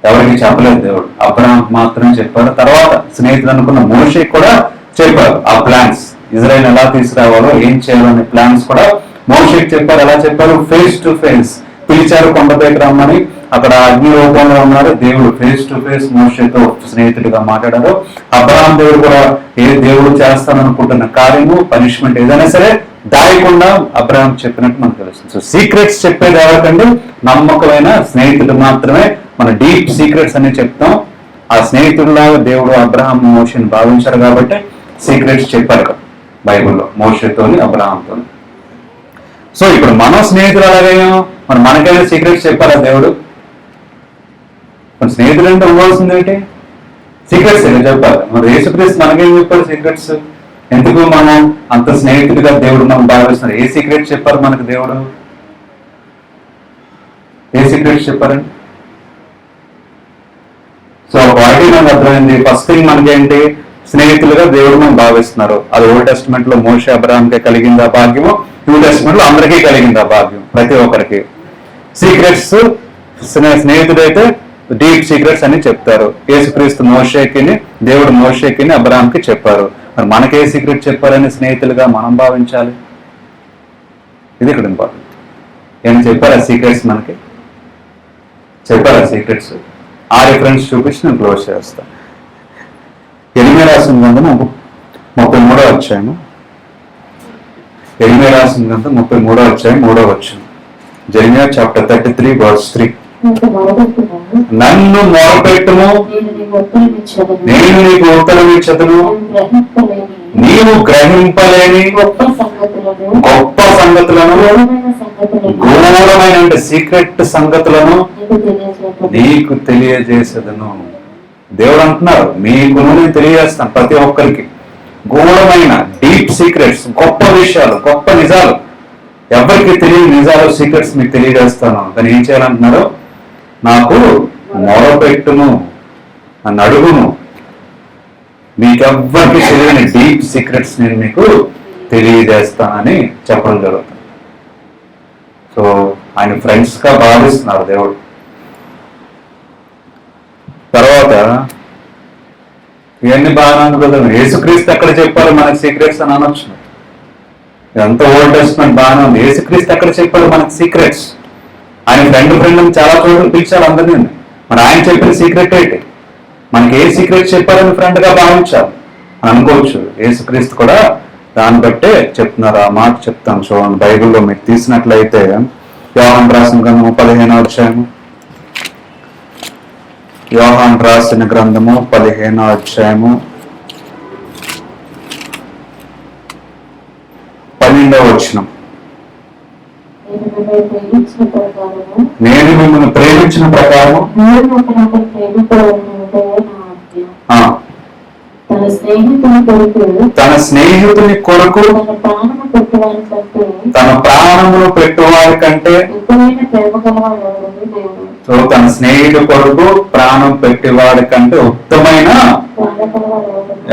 ఎవరికి చెప్పలేదు దేవుడు. అబ్రహాం మాత్రం చెప్పారు. తర్వాత స్నేహితులు అనుకున్న మోషేకి కూడా చెప్పారు ఆ ప్లాన్స్. ఇజ్రాయెల్ ఎలా తీసుకురావాలో, ఏం చేయాలనే ప్లాన్స్ కూడా మోషేకి చెప్పారు. ఎలా చెప్పారు? ఫేస్ టు ఫేస్ పిలిచారు కొండపైకి రమ్మని. అక్కడ అగ్ని రూపంలో ఉన్నారు. దేవుడు ఫేస్ టు ఫేస్ మోషేతో స్నేహితుడిగా మాట్లాడారు. అబ్రహాం దేవుడు కూడా ఏ దేవుడు చేస్తాననుకుంటున్న కార్యము, పనిష్మెంట్ ఏదైనా సరే దాయకుండా అబ్రహాం చెప్పినట్టు మనకు తెలుస్తుంది. సో సీక్రెట్స్ చెప్పేది ఎవరికంటే నమ్మకమైన స్నేహితుడు మాత్రమే. మన డీప్ సీక్రెట్స్ అన్ని చెప్తాం. ఆ స్నేహితుడిలాగా దేవుడు అబ్రహాం మోషేని భావించారు కాబట్టి సీక్రెట్స్ చెప్పారు బైబిల్లో మోషేతోని, అబ్రహాంతో. సో ఇప్పుడు మన స్నేహితులు అలాగేమో మనకైనా సీక్రెట్స్ చెప్పారా దేవుడు? మన స్నేహితులు అంటే ఉండాల్సింది ఏంటి? సీక్రెట్స్ చెప్పాలి. మరి యేసుక్రీస్తు మనకేం చెప్పారు సీక్రెట్స్? ఎందుకు మనం అంత స్నేహితుడిగా దేవుడు మనం భావిస్తున్నారు? ఏ సీక్రెట్స్ చెప్పారు మనకు దేవుడు? ఏ సీక్రెట్స్ చెప్పారండి? సో వాటి మనకు అర్థమైంది. ఫస్ట్ థింగ్ మనకేంటి? స్నేహితులుగా దేవుడు మనం భావిస్తున్నారు. అది ఓల్డ్ టెస్ట్మెంట్ లో మోషే అబ్రహాంకి కలిగిందా భాగ్యము, న్యూ టెస్ట్మెంట్ లో అందరికీ కలిగిందా భాగ్యం, ప్రతి ఒక్కరికి. సీక్రెట్స్ స్నేహితుడైతే డీప్ సీక్రెట్స్ అని చెప్తారు. యేసుక్రీస్తు మోషేకిని, దేవుడు మోషేకిని అబ్రహాంకి చెప్పారు. మరి మనకే సీక్రెట్ చెప్పారని స్నేహితులుగా మనం భావించాలి. ఇది ఇక్కడ ఇంపార్టెంట్. ఏం చెప్పారా సీక్రెట్స్? మనకి చెప్పారా సీక్రెట్స్? ఆ రిఫరెన్స్ చూపించి నేను క్లోజ్ చేస్తాను. ఎనిమిది రాసిన గ్రంథం 33వ అధ్యాయము. ఎనిమిది రాసిన గ్రంథం 33వ అధ్యాయం 3వ వచనం. Jeremiah chapter 33 verse 3. నన్ను మొరపెట్టుము, నేను నీకు ఉత్తరం ఇచ్చదును, నీవు గ్రహింపలేని గొప్ప సంగతులను, ఘోరమైన అంటే సీక్రెట్ సంగతులను నీకు తెలియజేసేదను. దేవుడు అంటున్నారు, మీకు నేను తెలియజేస్తాను ప్రతి ఒక్కరికి గూఢమైన డీప్ సీక్రెట్స్, గొప్ప విషయాలు, గొప్ప నిజాలు, ఎవరికి తెలియని నిజాలు, సీక్రెట్స్ మీకు తెలియజేస్తాను. కానీ ఏం చేయాలంటున్నారు? నాకు మొరపెట్టును, నన్ను అడుగును, మీకెవ్వరికి తెలియని డీప్ సీక్రెట్స్ నేను మీకు తెలియజేస్తానని చెప్పడం జరుగుతుంది. సో ఆయన ఫ్రెండ్స్ గా భావిస్తున్నారు దేవుడు. తర్వాత ఇవన్నీ బాగా కదా, యేసుక్రీస్తు ఎక్కడ చెప్పారు మనకి సీక్రెట్స్ అని అనొచ్చు. ఎంత ఓల్డ్ టెస్ట్మెంట్ బాగానే ఉంది. యేసుక్రీస్తు ఎక్కడ చెప్పారు మనకి సీక్రెట్స్? ఆయన ఫ్రెండ్ చాలా చోట్ల పిలిచారు అందరినీ. మరి ఆయన చెప్పిన సీక్రెట్ ఏంటి? మనకి ఏ సీక్రెట్ చెప్పారని ఫ్రెండ్ గా భావించాలి అని అనుకోవచ్చు. యేసుక్రీస్తు కూడా దాన్ని బట్టే చెప్తున్నారు. ఆ మాట చెప్తాను చూడండి. బైబిల్లో మీకు తీసినట్లయితే యోహాను రాసిన గ్రంథము 15వ అధ్యాయము. యోహాను రాసిన గ్రంథము 15వ అధ్యాయము 12వ వచనం. నేను మిమ్మల్ని ప్రేమించిన ప్రకారము తన స్నేహితుని కొరకు తన ప్రాణమును పెట్టువారి కంటే, సో తన స్నేహితుడి కొరకు ప్రాణం పెట్టేవాడి కంటే ఉత్తమైన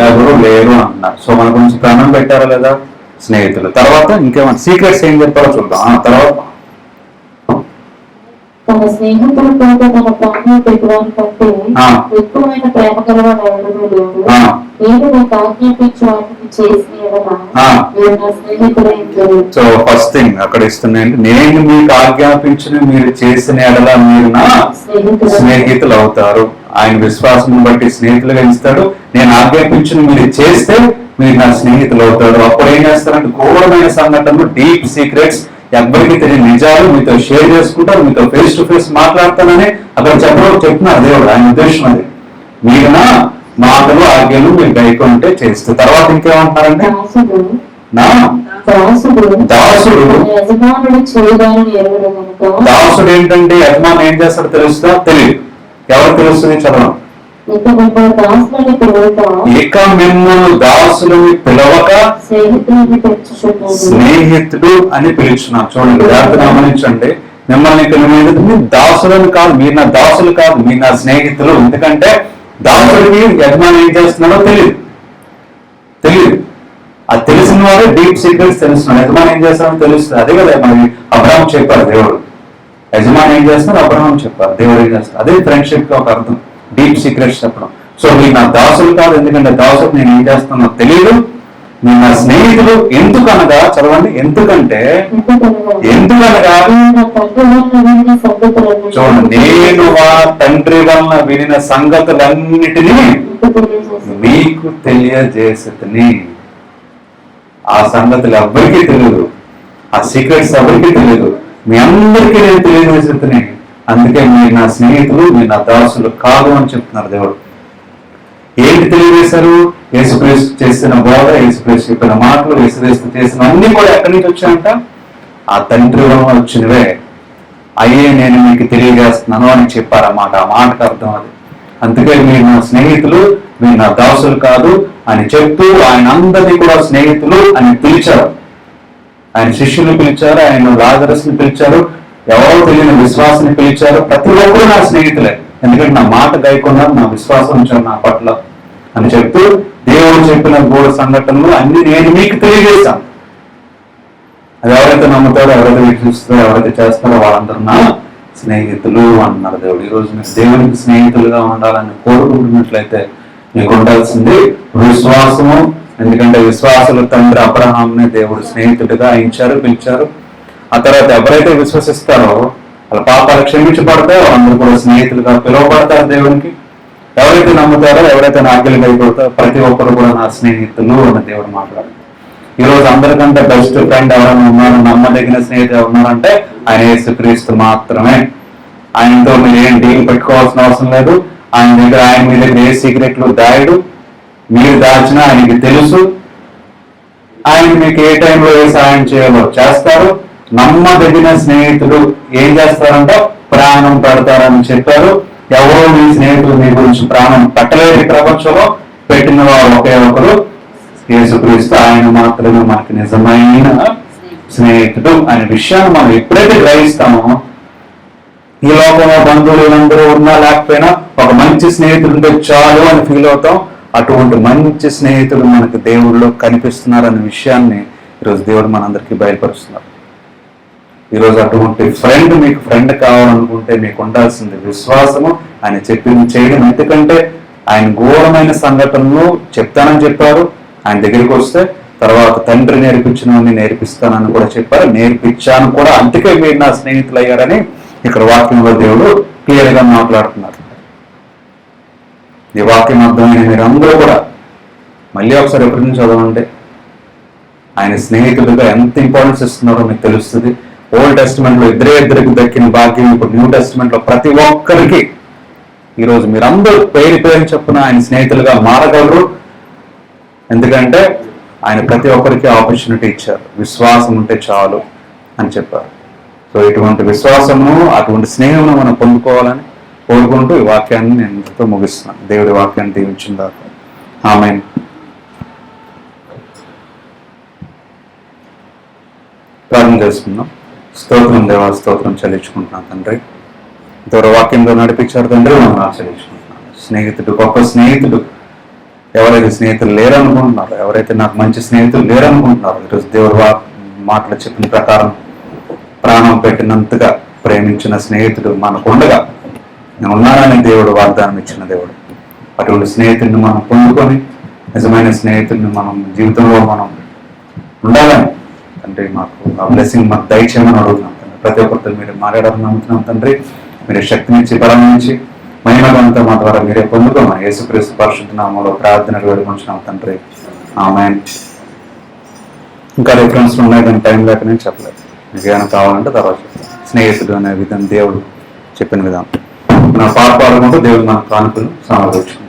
ఎవరు లేరు అన్నారు. సో మన గురించి ప్రాణం పెట్టారా లేదా స్నేహితులు? తర్వాత ఇంకేమన్నా సీక్రెట్స్ ఏం చెప్పారో చూద్దాం. ఆ తర్వాత తన స్నేహితుల కంటే తన ప్రాణం పెట్టువాని కంటే ఎక్కువైన ప్రేమ కలవాడు ఎవడూ లేడు. నేను నీకు ఆజ్ఞాపించు వాటిని చేసిన ఎడల మీరు నా స్నేహితులైందరు. సో ఫస్ట్ థింగ్ అక్కడ ఇస్తున్నాయండి, నేను మీకు ఆజ్ఞాపించిన మీరు చేసిన ఎడల మీరు నా స్నేహితులు అవుతారు. ఆయన విశ్వాసం బట్టి స్నేహితులుగా ఇస్తాడు. నేను ఆజ్ఞాపించిన మీరు చేస్తే మీరు నా స్నేహితులు అవుతాడు. అప్పుడు ఏం చేస్తారంటే ఘోరమైన సంఘటనలు, డీప్ సీక్రెట్స్, ఎవరికి తెలియని నిజాలు మీతో షేర్ చేసుకుంటారు. మీతో ఫేస్ టు ఫేస్ మాట్లాడతానని అక్కడ చెప్తున్నారు దేవుడు. ఆయన ఉద్దేశం అది. మీరు నా మాటలు ఆజ్ఞలు మీరు గైకొంటే చేస్తే. తర్వాత ఇంకేమంటారండి? దాసుడు దాసుడు ఏంటంటే యజమాని ఏం చేస్తాడో తెలుస్తుందా? తెలియదు. ఎవరు తెలుస్తుంది? చదవం. ఇక మిమ్మల్ని దాసులని పిలవక స్నేహితుడు అని పిలుచున్నాం. చూడండి, జాగ్రత్తగా గమనించండి. మిమ్మల్ని ఇక్కడ దాసులను కాదు, మీరు నా దాసులు కాదు, మీరు నా స్నేహితులు. ఎందుకంటే దాసుడికి యజమాని ఏం చేస్తున్నాడో తెలియదు. అది తెలిసిన వారే డీప్ సీక్రెట్స్ తెలుస్తున్నాడు. యజమాని ఏం చేస్తున్నాడో తెలుస్తుంది. అదే కదా మరి అబ్రహాం చెప్పారు దేవుడు. యజమాని ఏం చేస్తున్నారు, అబ్రహాం చెప్పారు. దేవుడు ఏం చేస్తారు. అదే ఫ్రెండ్షిప్ కి ఒక అర్థం, డీప్ సీక్రెట్స్ చెప్పడం. సో మీరు నా దాసులు కాదు, ఎందుకంటే దాసులు నేను ఏం చేస్తున్నా తెలియదు. మీరు నా స్నేహితులు ఎందుకనగా, చదవండి, ఎందుకంటే చూడండి, నేను ఆ తండ్రి వలన వినిన సంగతులన్నిటినీ మీకు తెలియజేసేదని. ఆ సంగతులు ఎవరికీ తెలియదు, ఆ సీక్రెట్స్ ఎవరికీ తెలియదు, మీ అందరికీ నేను తెలియజేసేదని. అందుకే మీరు నా స్నేహితులు, మీరు నా దాసులు కాదు అని చెప్తున్నారు దేవుడు. ఏంటి తెలియజేశారు? యేసుక్రీస్తు చేసిన బోధ, యేసుక్రీస్తు చెప్పిన మాటలు, యేసుక్రీస్తు చేసిన అన్ని కూడా ఎక్కడి నుంచి వచ్చాయంట? ఆ తండ్రి వలన వచ్చినవే. అయ్యే నేను మీకు తెలియజేస్తున్నాను అని చెప్పారన్నమాట. ఆ మాటకు అర్థం అది. అందుకే మీరు నా స్నేహితులు, మీరు నా దాసులు కాదు అని చెప్తూ ఆయన అందరినీ కూడా స్నేహితులు అని పిలిచారు. ఆయన శిష్యులు పిలిచారు, ఆయన లాజరస్ని పిలిచారు, ఎవరో తెలియని విశ్వాసాన్ని పిలిచారు. ప్రతి ఒక్కరు నా స్నేహితులే, ఎందుకంటే నా మాట గైకున్నారు, నా విశ్వాసం ఉంచారు నా పట్ల అని చెప్తూ దేవుడు దేవుడు చెప్పిన గోడు సంఘటనలు అన్ని నేను మీకు తెలియజేశాను. అది ఎవరైతే నమ్ముతారో, ఎవరైతే వీక్షిస్తారో, ఎవరైతే చేస్తారో వాళ్ళందరూ నా స్నేహితులు అన్నారు దేవుడు. ఈరోజు మీరు దేవునికి స్నేహితులుగా ఉండాలని కోరుకుంటున్నట్లయితే మీకు ఉండాల్సింది విశ్వాసము. ఎందుకంటే విశ్వాసుల తండ్రి అబ్రహాంని దేవుడు స్నేహితుడిగా అయించారు, పిలిచారు. ఆ తర్వాత ఎవరైతే విశ్వసిస్తారో వాళ్ళ పాపాలు క్షమించబడతాయో అందరూ కూడా స్నేహితులుగా పిలువబడతారు దేవునికి. ఎవరైతే నమ్ముతారో, ఎవరైతే నా ఆజ్ఞలకు అయిపోతారో ప్రతి ఒక్కరు కూడా నా స్నేహితులు అని దేవుడు మాట్లాడారు. ఈరోజు అందరికంటే బెస్ట్ ఫ్రెండ్ ఎవరైనా ఉన్నారు, నమ్మదగిన స్నేహితులు ఉన్నారంటే ఆయన యేసుక్రీస్తు మాత్రమే. ఆయనతో మీరు ఏం డీల్ పెట్టుకోవాల్సిన అవసరం లేదు. ఆయన మీ దగ్గర ఏ సీక్రెట్లు దాయడు. మీరు దాచినా ఆయనకి తెలుసు. ఆయన మీకు ఏ టైంలో ఏ సాయం చేయాలో చేస్తారు. నమ్మదగిన స్నేహితుడు ఏం చేస్తారంటే ప్రాణం పెడతారని చెప్పారు. ఎవరో మీ స్నేహితులు మీ గురించి ప్రాణం పెట్టలేని ప్రపంచంలో పెట్టిన వారు ఒకే ఒకరు యేసుక్రీస్తు. ఆయన మాత్రమే మనకి నిజమైన స్నేహితుడు అనే విషయాన్ని మనం ఎప్పుడైతే గ్రహిస్తామో, ఈ లోకంలో బంధువులందరూ ఉన్నా లేకపోయినా ఒక మంచి స్నేహితుడు ఉంటే చాలు అని ఫీల్ అవుతాం. అటువంటి మంచి స్నేహితుడు మనకు దేవుడిలో కనిపిస్తున్నారనే విషయాన్ని ఈరోజు దేవుడు మనందరికీ బయలుపరుస్తున్నారు. ఈరోజు అటువంటి ఫ్రెండ్ మీకు ఫ్రెండ్ కావాలనుకుంటే మీకు ఉండాల్సింది విశ్వాసము, ఆయన చెప్పింది చేయడం. ఎందుకంటే ఆయన ఘోరమైన సంఘటనలు చెప్తానని చెప్పారు. ఆయన దగ్గరికి వస్తే తర్వాత తండ్రి నేర్పించినవన్నీ నేర్పిస్తానని కూడా చెప్పారు. నేర్పించాను కూడా, అందుకే మీరు నా స్నేహితులు అయ్యారని ఇక్కడ వాక్యంలో దేవుడు క్లియర్ గా మాట్లాడుతున్నారు. ఈ వాక్యం అర్థమైన మీరందరూ కూడా మళ్ళీ ఒకసారి ఎప్పటి నుంచి చదవండి. ఆయన స్నేహితులుగా ఎంత ఇంపార్టెన్స్ ఇస్తున్నారో మీకు తెలుస్తుంది. ఓల్డ్ టెస్టిమెంట్ లో ఇద్దరికి దక్కిన భాగ్యం ఇప్పుడు న్యూ టెస్టిమెంట్ లో ప్రతి ఒక్కరికి ఈరోజు మీరందరూ పేరు చొప్పున ఆయన స్నేహితులుగా మారగలరు. ఎందుకంటే ఆయన ప్రతి ఒక్కరికి ఆపర్చునిటీ ఇచ్చారు. విశ్వాసం ఉంటే చాలు అని చెప్పారు. సో ఇటువంటి విశ్వాసము, అటువంటి స్నేహమును మనం పొందుకోవాలని కోరుకుంటూ ఈ వాక్యాన్ని నేను ఇంతతో ముగిస్తున్నాను. దేవుడి వాక్యాన్ని దీవించిన దాకా ఆమేన్. ప్రార్థన చేసుకుందాం. స్తోత్రం దేవా, స్తోత్రం చెల్లించుకుంటున్నాను తండ్రి. ఇంతవరకు వాక్యంలో నడిపించారు తండ్రి, మనం ఆచరించుకుంటున్నాను. స్నేహితుడు, గొప్ప స్నేహితుడు. ఎవరైతే స్నేహితులు లేరనుకుంటున్నారో, ఎవరైతే నాకు మంచి స్నేహితులు లేరనుకుంటున్నారో, ఈరోజు దేవుడు మాటలు చెప్పిన ప్రకారం ప్రాణం పెట్టినంతగా ప్రేమించిన స్నేహితుడు మనకు ఉండగా నేను ఉన్నానని దేవుడు వాగ్దానం ఇచ్చిన దేవుడు. అటువంటి స్నేహితుడిని మనం పొందుకొని నిజమైన స్నేహితుడిని మనం జీవితంలో మనం ఉండాలని తండ్రి మాకు ఆ బ్లెస్సింగ్ మాకు దయచేయమని అడుగుతున్నాం తండ్రి. ప్రతి ఒక్కరితో మీరు మాట్లాడాలని నమ్ముతున్నాం తండ్రి. మీరు శక్తినిచ్చి, బలం నుంచి, మహిమలంతా మా ద్వారా మీరే పొందుకోమని యేసుక్రీస్తు పరిశుద్ధ నామములో ప్రార్థనలు వేడుకుంటున్నాం తండ్రి. ఆమేన్. ఇంకా రిఫరెన్స్ ఉన్నాయి, దాని టైం లేక నేను చెప్పలేదు. మీకు ఏమైనా కావాలంటే తర్వాత చెప్తాను. స్నేహితుడు అనే విధానం దేవుడు చెప్పిన విధానం. నా పాట పాడుకుంటూ దేవుడు మన కానుకలు సమర్పించుకుంటాం.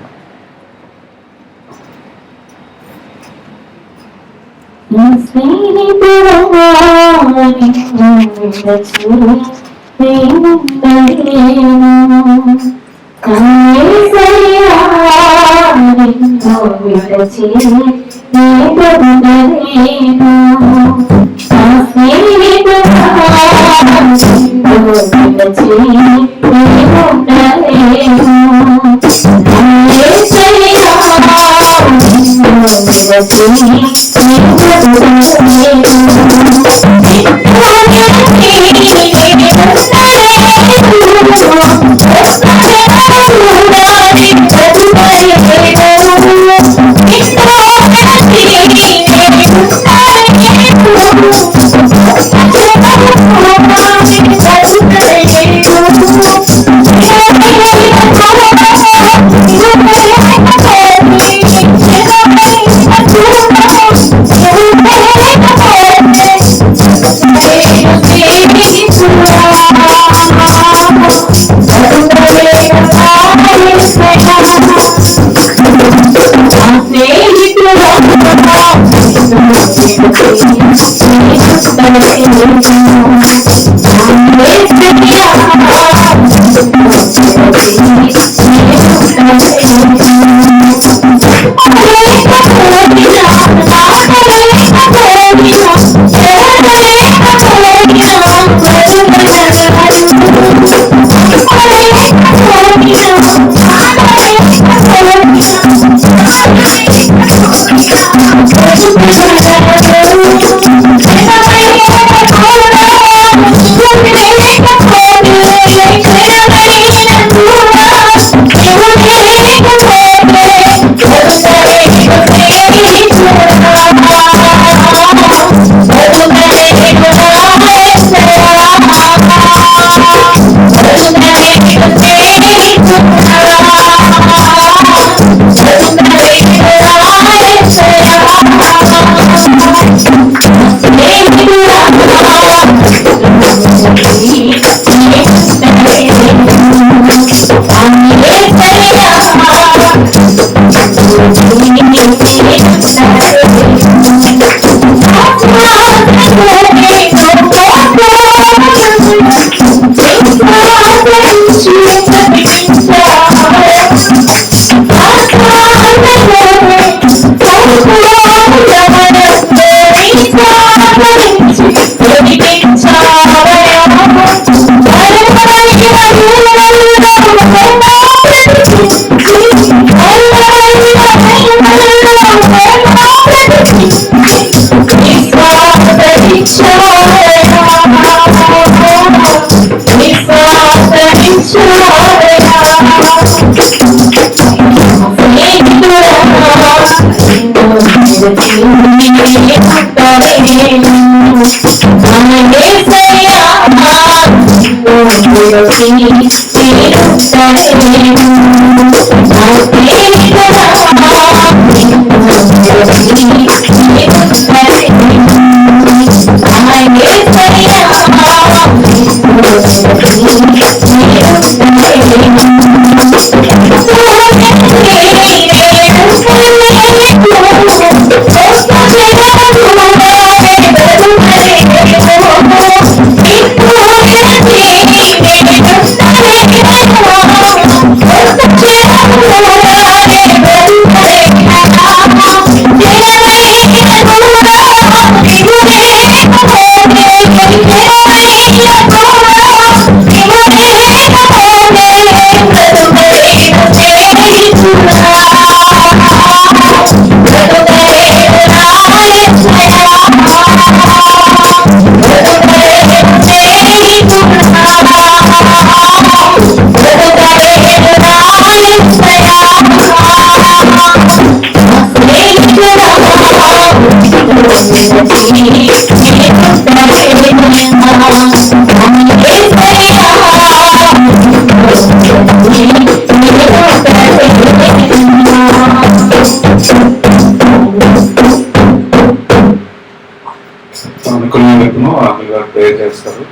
అనుకున్నందుకు ఆమె గారు ప్రేర్ చేస్తారు.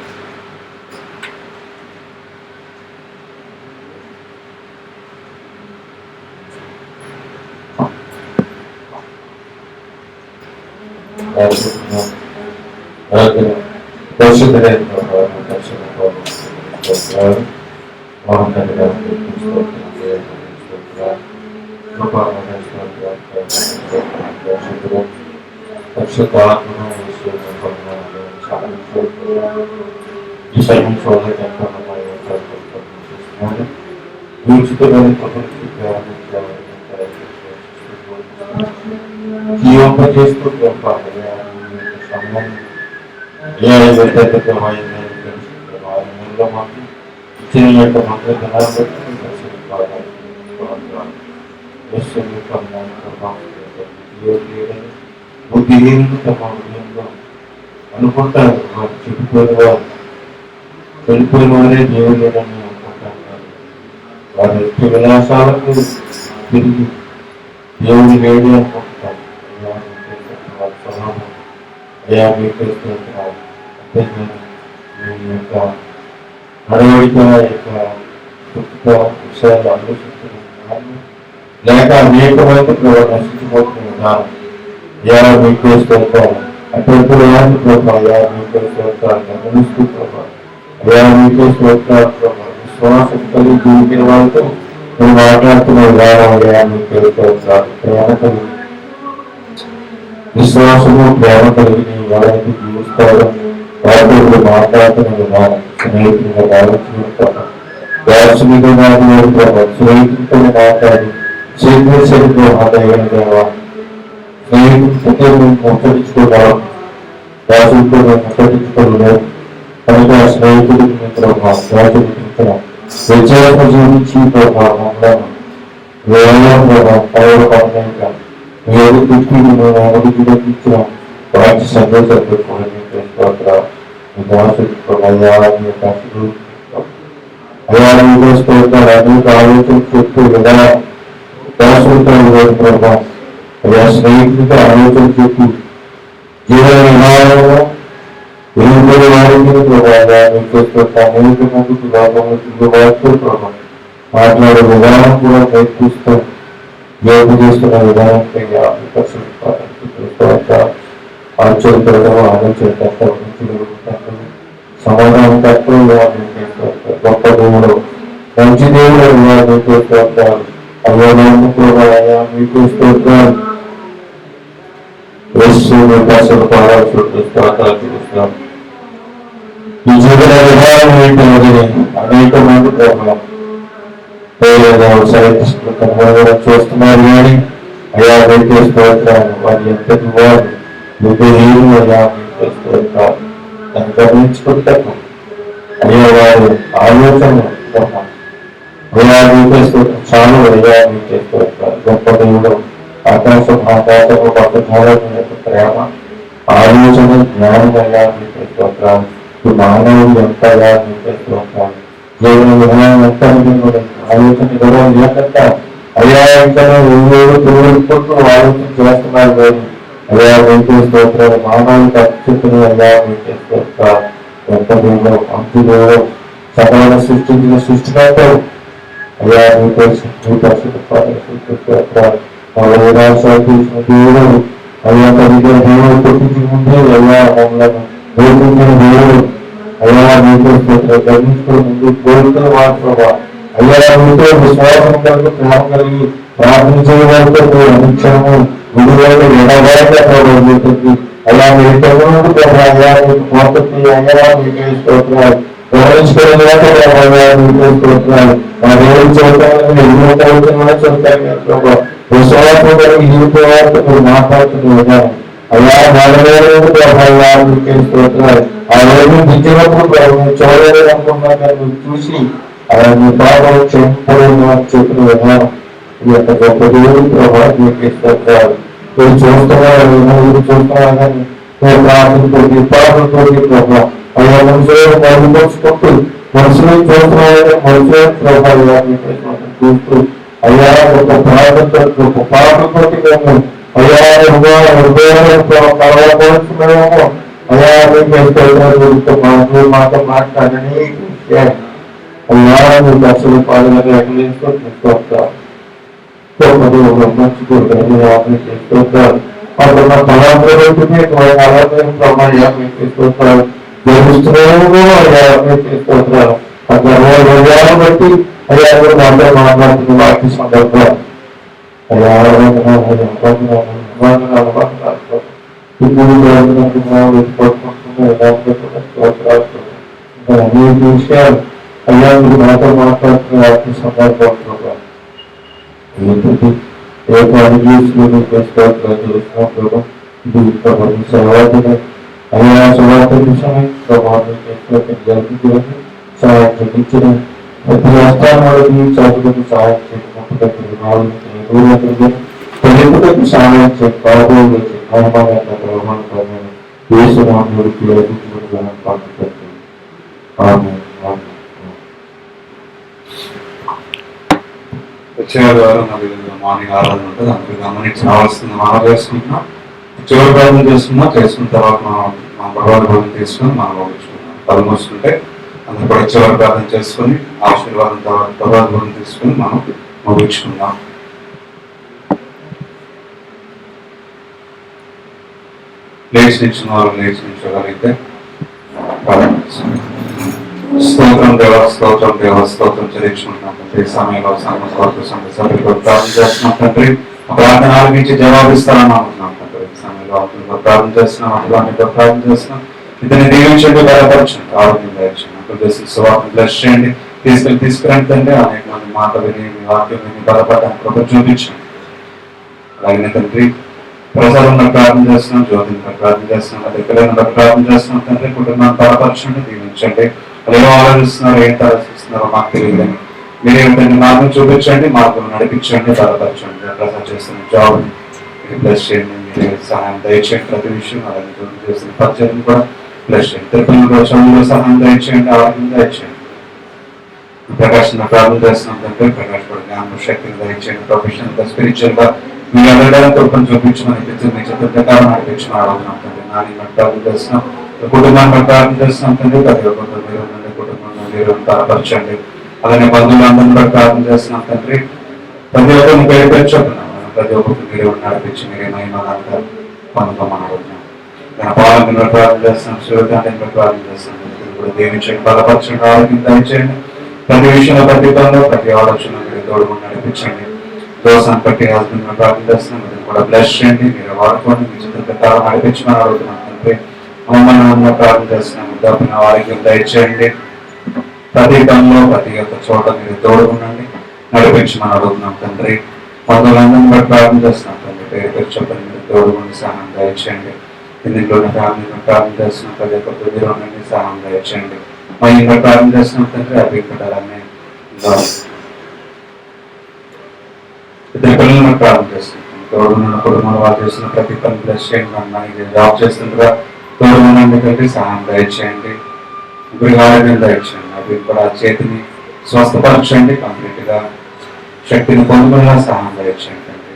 అనుకుంటారు చెడిపోయిన వారే దేవుడు లేదని అనుకుంటారు. వారి యొక్క విలాసాలకు తిరిగి దేవుడు లేడు అనుకుంటారు. వారి స్వభావం అయ్యా మీకు అంతేగాని మీ యొక్క నడవడిక యొక్క విషయాలు ఆలోచిస్తున్నారు లేక అనేకమైతే నశించిపోతున్న విధానం అయ్యా మీకు వేస్తుంటారు. అప్పుడు వారిని ప్రభావ అయ్యా మీకు స్తోత్రాలు గమనిస్తూ ప్రభావ అయ్యా మీకు స్తోత్రాలు ప్రభావ విశ్వాసం కలిగి జీవించిన వారితో నువ్వు మాట్లాడుతున్న విధానం అయ్యా మీకు స్తోత్రాలు ప్రేమ కలిగి విశ్వాసము ప్రేమ కలిగి ఎవరైతే జీవిస్తారో వారితో మాట్లాడుతున్న విధానం స్నేహితులుగా భావించిన ప్రభావ దార్శనికంగా ప్రభావ స్నేహితులతో మాట్లాడి చేతులతో మాట్లాడిన దేవా స్నేహితులతో ముట్టడించుకోగలం, రాజులతో ముట్టడించుకోలేము కనుక స్నేహితుడికి మిత్రం రాజుడికి మిత్రం వ్యత్యాసం జీవించి ప్రభావం పౌర పడలేక ఏడు తిట్టి ఒకటి తగ్గించిన వాటి సందేశాలు అనేక ఆలోచన చెప్తూ ఎలా ప్రభావం అయ్యా స్నేహితుడితో ఆలోచన చెప్పి జీవన విధానంలో ఎదుగుదల వారికి అనేక మందికి లోకంలో తిరుగుబాటు ప్రభావం మాట్లాడే విధానం కూడా ప్రయత్నిస్తూ యోగ చేస్తున్న విధానంపై ఆలోచనతో ఆలోచన సమాధానం తక్కువ గొప్ప దేవుడు మంచి దేవుడు అయ్యాను కూడా మీకు స్తోత్రాలు చూపిస్తాం. ఈ జీవన విధానం ఏంటంటే అనేక మంది ప్రభావం చూస్తున్నారు కానీ అయ్యా మీకు స్తోత్రాలు వారి ఎంతటి వారు అయ్యా మీకు స్తోత్రాలు దాన్ని గమనించుకుంటారు అయ్యా వారు ఆలోచన అయ్యా మీకు స్తోత్రం చాలు అయ్యా మీకు స్తోత్రాలు గొప్ప దేవుడు ఆకాశము గొప్ప ధారణ యొక్క ప్రేమ ఆలోచన జ్ఞానం అయ్యా మీకు స్తోత్రాలు ఈ మానవుడు ఎంత అయ్యా మీకు స్తోత్రాలు జీవన విధానం ఎంత ఆలోచన గొడవ లేకుండా అయ్యా ఇంకా తోడుకుంటూ ఆలోచన చేస్తున్నారు కానీ అయ్యా మీకు స్తోత్రాలు మానవుడికి అత్యుత్తమ అయ్యా మీకు స్తోత్రాలు ఎంత దేవుడు అంతులో సకల సృష్టించిన సృష్టికర్తలు అయ్యా మీకు స్తోత్రాలు దేవుడు అయ్యా తల్లిగా దేవుడు పుట్టించి ముందే అయ్యా మమ్మల్ని కోరుకుంటున్న దేవుడు అయ్యా మీతో గమనించుకుని ముందు కోరుతున్న వాడు అయ్యా మీతో విశ్వాసం కలిగి ప్రేమ కలిగి ప్రార్థన చేయడానికి అనుక్షణము గుడిలోకి ఎడబాటుతుంది అయ్యా మీరు తగ్గుతుంది అయ్యా మీకు పోతుంది అయ్యా మీకే స్తోత్రాలు గమనించుకోవడం మీకే స్తోత్రాలు మా దేవుడు చెబుతామని ఎన్నో చదువుతున్నా చెబుతాను విశ్వాసం కలిగి జీవితంలో మీరు మాట్లాడుతున్న విధానం అయ్యా అయ్యా మీకే స్తోత్రాలు ఆ రోజు దిచ్చినప్పుడు చూడలేదు అనుకున్నా కానీ చూసి అలా మీ పాపం చెంపడం చెప్పిన విధానం ఈ యొక్క గొప్ప దేవుడు ప్రభావం మీకే స్తోత్రాలు మీరు చూస్తున్నారు చూస్తున్నా కానీ మీరు ప్రార్థనతోటి పాపంతో ప్రభావం అయ్యా మనుషులను మరుగుపరుచుకుంటూ మనుషులను చూస్తున్నారని మనుషుల ప్రభావం చూస్తూ అయ్యా ఒక ప్రార్థనతో ఒక పాపంతో మేము అయ్యా హృదయాలను పరవపరుచున్నామో అయ్యా మీకే స్తోత్రాలు మాతో మాట్లాడని అయ్యా మీకు అసలు పాదనగా ఎక్కలేస్తూ స్తోత్రాలు అక్కడ కళాంధ్రవుతుంది అయ్యా మీకు స్తోత్రాలు జరుగుతున్నాము అయ్యా మీకు స్తోత్రాలు అక్కడ హృదయాలను బట్టి అయ్యా మాతో మాట్లాడుతున్న వాటి సందర్భాలు అయ్యా అనేక విషయాలు అయ్యా మీరు మాతో మాట్లాడుతున్న వాటి సందర్భాలు ఏ పని చేస్తున్నప్పుడు ఇది సవాదిగా అయ్యా సవాత విషయమై ప్రభావం జరిగింది సహాయం చూపించిన ప్రతి రాష్ట్రానికి చదువులకు సహాయం చేయకుండా తెలుగులకు సహాయం చేయకపోతే వచ్చే వారం మార్నింగ్ ఆరాధన ఉంటుంది అందుకు గమనించి రావాల్సింది మనం చేసుకుంటున్నాం చివరి ప్రార్థన చేసుకున్న తర్వాత మన భగవాన్ భోజనం తీసుకుని మనం పంపించుకున్నాం తల మూసుకుంటే అందుకు కూడా చివరి ప్రార్థన చేసుకుని ఆశీర్వాదం తర్వాత భగవాన్ భోజనం తీసుకుని మనం ముగించుకుందాం. లేచి నిచ్చిన వారు లేచి నిచ్చగలిగితే స్తోత్రం స్తోత్రం చెల్లించుకుంటున్నాం తండ్రి. సమయంలో సభ్యులు ప్రార్థన చేస్తున్నాం తండ్రి. ప్రార్థన ఆలకించి జవాబిస్తారనుకుంటున్నాం తండ్రి. సమయంలో ప్రార్థన చేస్తున్నాం అట్లాంటి ప్రార్థన చేస్తున్నాం. ఇతని దీవించండి, బలపరచండి, ఆరోగ్యం దయచండి, సువార్తను బ్లెస్ చేయండి, తీసుకురండి తండ్రి. అనేక మంది మాట విని వాక్యం విని బలపడడానికి కృప చూపించండి. అలాగే తండ్రి ప్రసాదంలో ప్రార్థన చేస్తున్నాం, జ్యోతిని ప్రార్థన చేస్తున్నాం, అదే పిల్లలను ప్రార్థన చేస్తున్నాం. తండ్రి కుటుంబాన్ని బలపరచండి, దీవించండి. వాళ్ళు ఏమో ఆలోచిస్తున్నారో ఏంటి ఆలోచిస్తున్నారో మాకు తెలియదని మీరే మార్గం చూపించండి, మార్గం నడిపించండి, బలపరచండి. ప్రసాదం చేస్తున్న జాబ్ని మీరు బ్లెస్ చేయండి, మీరు సహాయం దయచేయండి. ప్రతి విషయం అలాగే చేస్తున్న పరిచయం కూడా బ్లెస్ చేయండి. తిరుపతిలో కూడా చదువులో సహాయం దయచేయండి, ఆరోగ్యం దయచేయండి. ప్రకాశం ప్రార్థన చేస్తున్నాం తండ్రి, ప్రకాశ్ కూడా జ్ఞానం శక్తిని దయచేయండి. ప్రొఫెషనల్ గా స్పిరిచువల్ గా మీరు అడగడానికి కృపను చూపించమని మీ చెత్త ప్రకారం నడిపించమని అడుగుతున్నాం తండ్రి. నాని ప్రార్థన చేస్తున్నాం, కుటుంబాన్ని ప్రార్థన చేస్తున్నాం తండ్రి. ప్రతి ఒక్కరితో మీరు ఉండండి, కుటుంబంలో మీరు బలపరచండి. అలానే బంధువులందరినీ కూడా ప్రార్థన చేస్తున్నాం తండ్రి. ప్రతి ఒక్కరిని పేరు పేరు చెప్తున్నాం, ప్రతి ఒక్కరికి మీరు నడిపించి మీరే మహిమలంతా పొందుకోమని అడుగుతున్నాం. నేను పాలన ప్రార్థన చేస్తున్నాం, శివకాంతిని ప్రార్థన చేస్తున్నాం. కూడా దీవించండి, బలపరచండి, ఆరోగ్యం దయచేయండి. ప్రతి విషయంలో, ప్రతి పనిలో, ప్రతి ఆలోచన మీరు తోడుగా నడిపించండి. దోసాన్ని బట్టి హస్బెండ్ ప్రార్థన చేస్తున్నాం, మీరు కూడా బ్లెస్ చేయండి, మీరు వాడుకోండి, మీ చిత్ర ప్రకారం నడిపించమని అడుగుతున్నాం తండ్రి. అమ్మమ్మ ప్రార్థన చేస్తున్నాం, తప్పిన ఆరోగ్యం దయచేయండి. ప్రతి పనిలో, ప్రతి ఒక్క చోట మీరు తోడుగుండండి, నడిపించమని అడుగుతున్నాం తండ్రి. బంధువులందరినీ బట్టి ప్రార్థన చేస్తున్నాం తండ్రి. పేరు పేరు చెప్పండి, మీరు తోడుగుండి సహాయం దయచేయండి. ఇందులోని ఫ్యామిలీని ప్రార్థన చేస్తున్నాం, ప్రతి ఒక్క ప్రతిలో ఉండండి, సహాయం దయచేయండి. మా ఇంకా ప్రార్థన చేస్తున్నాం తండ్రి. అభిప్రాయాలన్నీ ఇద్దరు పిల్లలను ప్రార్థన చేస్తున్నాం. తోడున్న కుటుంబంలో వాళ్ళు చేస్తున్న ప్రతి పని బ్లెస్ చేయండి. మనకి జాబ్ చేస్తుండగా తోడుగుండండి తండ్రి, సహాయం దయచేయండి. ఇప్పుడు ఆరోగ్యం దయచేయండి. అవి కూడా చేతిని స్వస్థపరచండి, కంప్లీట్ గా శక్తిని పొందుకునేలా సహాయం దయచేయండి తండ్రి.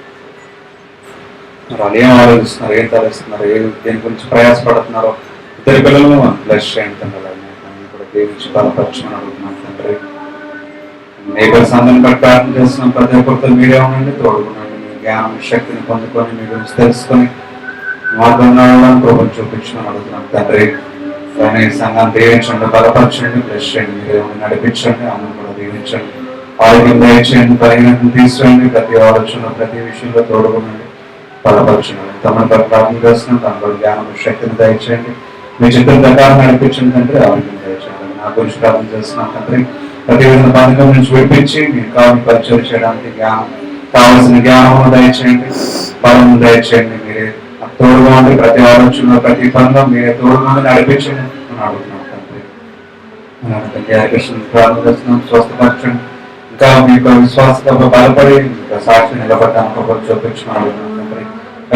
వాళ్ళు ఏం ఆలోచిస్తున్నారు, ఏం తలస్తున్నారు, దేని గురించి ప్రయాసపడుతున్నారో ఇద్దరు పిల్లలను బ్లెస్ చేయండి తండ్రి. దేవుని బలపరచమని అడుగుతున్నాం తండ్రి. నేబర్స్ అందరిని బట్టి ప్రార్థన చేస్తున్నాం, ప్రతి ఒక్కరితో మీరే ఉండండి, తోడుకునండి. మీ జ్ఞానం శక్తిని పొందుకొని మీ గురించి తెలుసుకొని మార్గం నడవడానికి కృపను చూపించమని అడుగుతున్నాం తండ్రి. కానీ ఈ సంఘాన్ని దీవించండి, బలపరచండి, బ్లెస్ చేయండి, మీరే నడిపించండి, అందరూ కూడా దీవించండి. ఆరోగ్యం దయచేయండి, పరిగణను తీసుకోండి. ప్రతి ఆలోచన, ప్రతి విషయంలో తోడుకునండి, బలపరచండి. తమను బట్టి ప్రార్థన చేస్తున్నాం, తన బట్టి జ్ఞానం శక్తిని దయచేయండి, మీ చిత్ర ప్రకారం నడిపించండి తండ్రి. ఆరోగ్యం దయచేయండి. నా గురించి ప్రార్థన చేస్తున్నాం తండ్రి. ప్రతి విధంగా బంధకం నుంచి విడిపించి మీరు కావాలి పరిచయం చేయడానికి జ్ఞానం, కావాల్సిన జ్ఞానం దయచేయండి, బలం దయచేయండి. మీరే తోడుగా ఉండి ప్రతి ఆలోచనలో, ప్రతి పనిలో మీరే తోడుగా నడిపించండి అని అడుగుతున్నాం తండ్రి. హరికృష్ణ ప్రార్థన చేస్తున్నాం, స్వస్థపరచండి. ఇంకా మీకు విశ్వాసంతో బలపడి ఇంకా సాక్షి నిలబడడానికి ఒకరు చూపించమని అడుగుతున్నాం తండ్రి.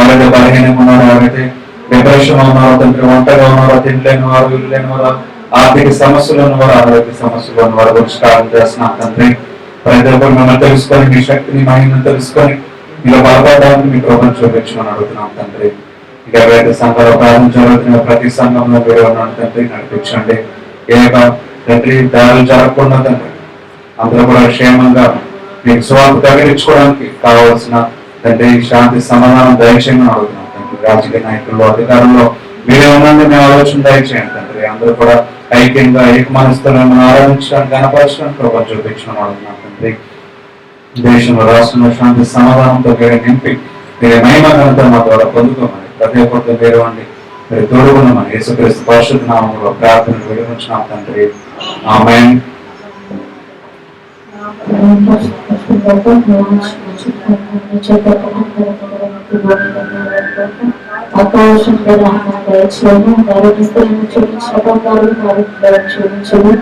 ఎవరైతే బలహీనంగా ఉన్నారో, ఎవరైతే డిప్రెషన్ ఉన్నారో తండ్రి, ఒంటరిగా ఉన్నారో, తినలేని వారు, ఇల్లు లేని వారు, ఆర్థిక సమస్యలు ఉన్నవారు, ఆరోగ్య సమస్యలు ఉన్నవారు గురించి ప్రార్థన చేస్తున్నాం తండ్రి. ప్రతి ఒక్కరు మిమ్మల్ని తెలుసుకొని, మీ శక్తిని మహిమను తెలుసుకొని మీలో బలపడడానికి మీ కృపను చూపించమని అడుగుతున్నాం తండ్రి. ఇక ఎవరైతే సంఘాలు ప్రార్థన జరుగుతున్న ప్రతి సంఘంలో మీరు ఉన్నాను తండ్రి, నడిపించండి. ఏ తండ్రి దారులు జరగకుండా తండ్రి అందరూ కూడా క్షేమంగా మీకు స్వార్థ తగిలించుకోవడానికి కావాల్సిన తండ్రి శాంతి సమాధానం దయచేయమని అడుగుతున్నాం తండ్రి. రాజకీయ నాయకుల్లో, అధికారుల్లో మీరే ఉండండి, మీ ఆలోచన దయచేయండి తండ్రి. అందరూ కూడా ఐక్యంగా ఏక మనసులను ఆరాధించడానికి, కనపరచడానికి కృపను చూపించమని అడుగుతున్నాం తండ్రి. దేశంలో, రాష్ట్రంలో శాంతి సమాధానంతో మీరు నింపి మీరే మహిమ ఘనత మా ద్వారా పొందుకోమని, ప్రతి ఒక్కరితో మీరు వండి మీరు తోడుకున్నామని యేసుక్రీస్తు పరిశుద్ధ నామములో ప్రార్థనలు వివరించినాం తండ్రి. ఆమేన్. ఆకాశం దయచేయము, ధరణ చూపించడం కాదు, చూపించము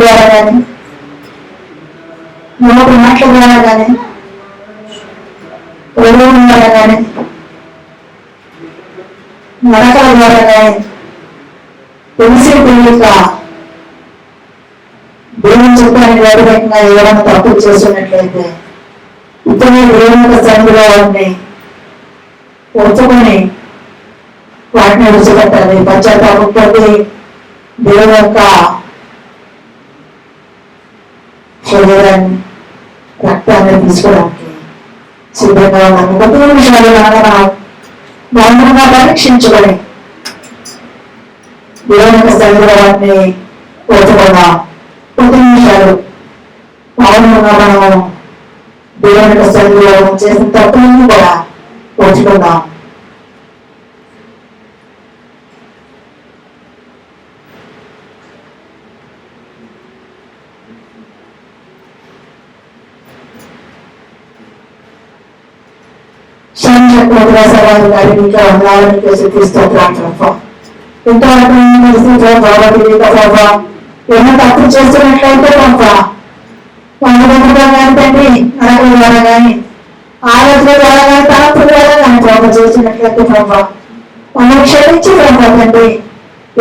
ద్వారా కానీ నోటి మాటల ద్వారా కానీ ప్రయోగం ద్వారా కానీ నడకల ద్వారా కానీ తెలిసి తెలియక దేవుని చెప్పడానికి వ్యతిరేకంగా ఎవరైనా తప్పులు చేస్తున్నట్లయితే ఇతనే దేవుని యొక్క సన్నిధిలో వాటిని ఉంచుకొని వాటిని విడిచిపెట్టాలి. పశ్చాత్తాపడి దేవుని యొక్క శరీరాన్ని రక్తాన్ని తీసుకోవడానికి సిద్ధంగా ఉన్నాను. కొద్ది నిమిషాలు మౌనంగా పరీక్షించుకొని దేవుని యొక్క సన్నిధిలో వాటిని ఉంచుకున్నాం. కొద్ది నిమిషాలు మౌనంగా మనం దేవుని యొక్క సన్నిధిలో చేసిన తప్పులను కూడా ఉంచుకుందాం. సవాలు గారి మీకు వందాలని ఇంతవరకు ఏమో తప్పులు చేస్తున్నట్లయితే కొంత తండ్రి నడకల ద్వారా కానీ ఆలోచన ద్వారా కానీ తలపుల ద్వారా కానీ ప్రభావ చేసినట్లయితే ప్రభావ మమ్మల్ని క్షమించి ప్రభావ తండ్రి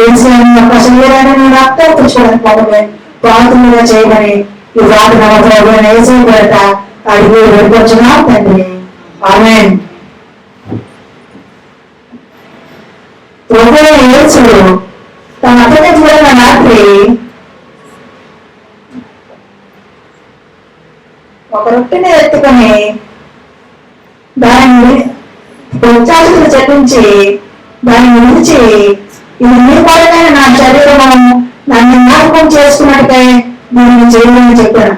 ఏసీ యొక్క శరీరాన్ని రక్తం పుచ్చుకోవడానికి ప్రభావ ప్రార్థనగా చేయమని ఈ ప్రార్థన ప్రభావ ఏసీ పెడత అడిగి వెళ్ళిపోతున్నాం తండ్రి. ఆమేన్. యేసు తన అతని చూడన రాత్రి ఒక రొట్టెని ఎత్తుకొని దానిని ఉచ్చాసులు చెల్లించి దాన్ని విడిచి ఇది మీ కొరకైన నా శరీరము నన్ను జ్ఞాపకం చేసుకున్నట్టుకై దీన్ని చేయమని చెప్పాను.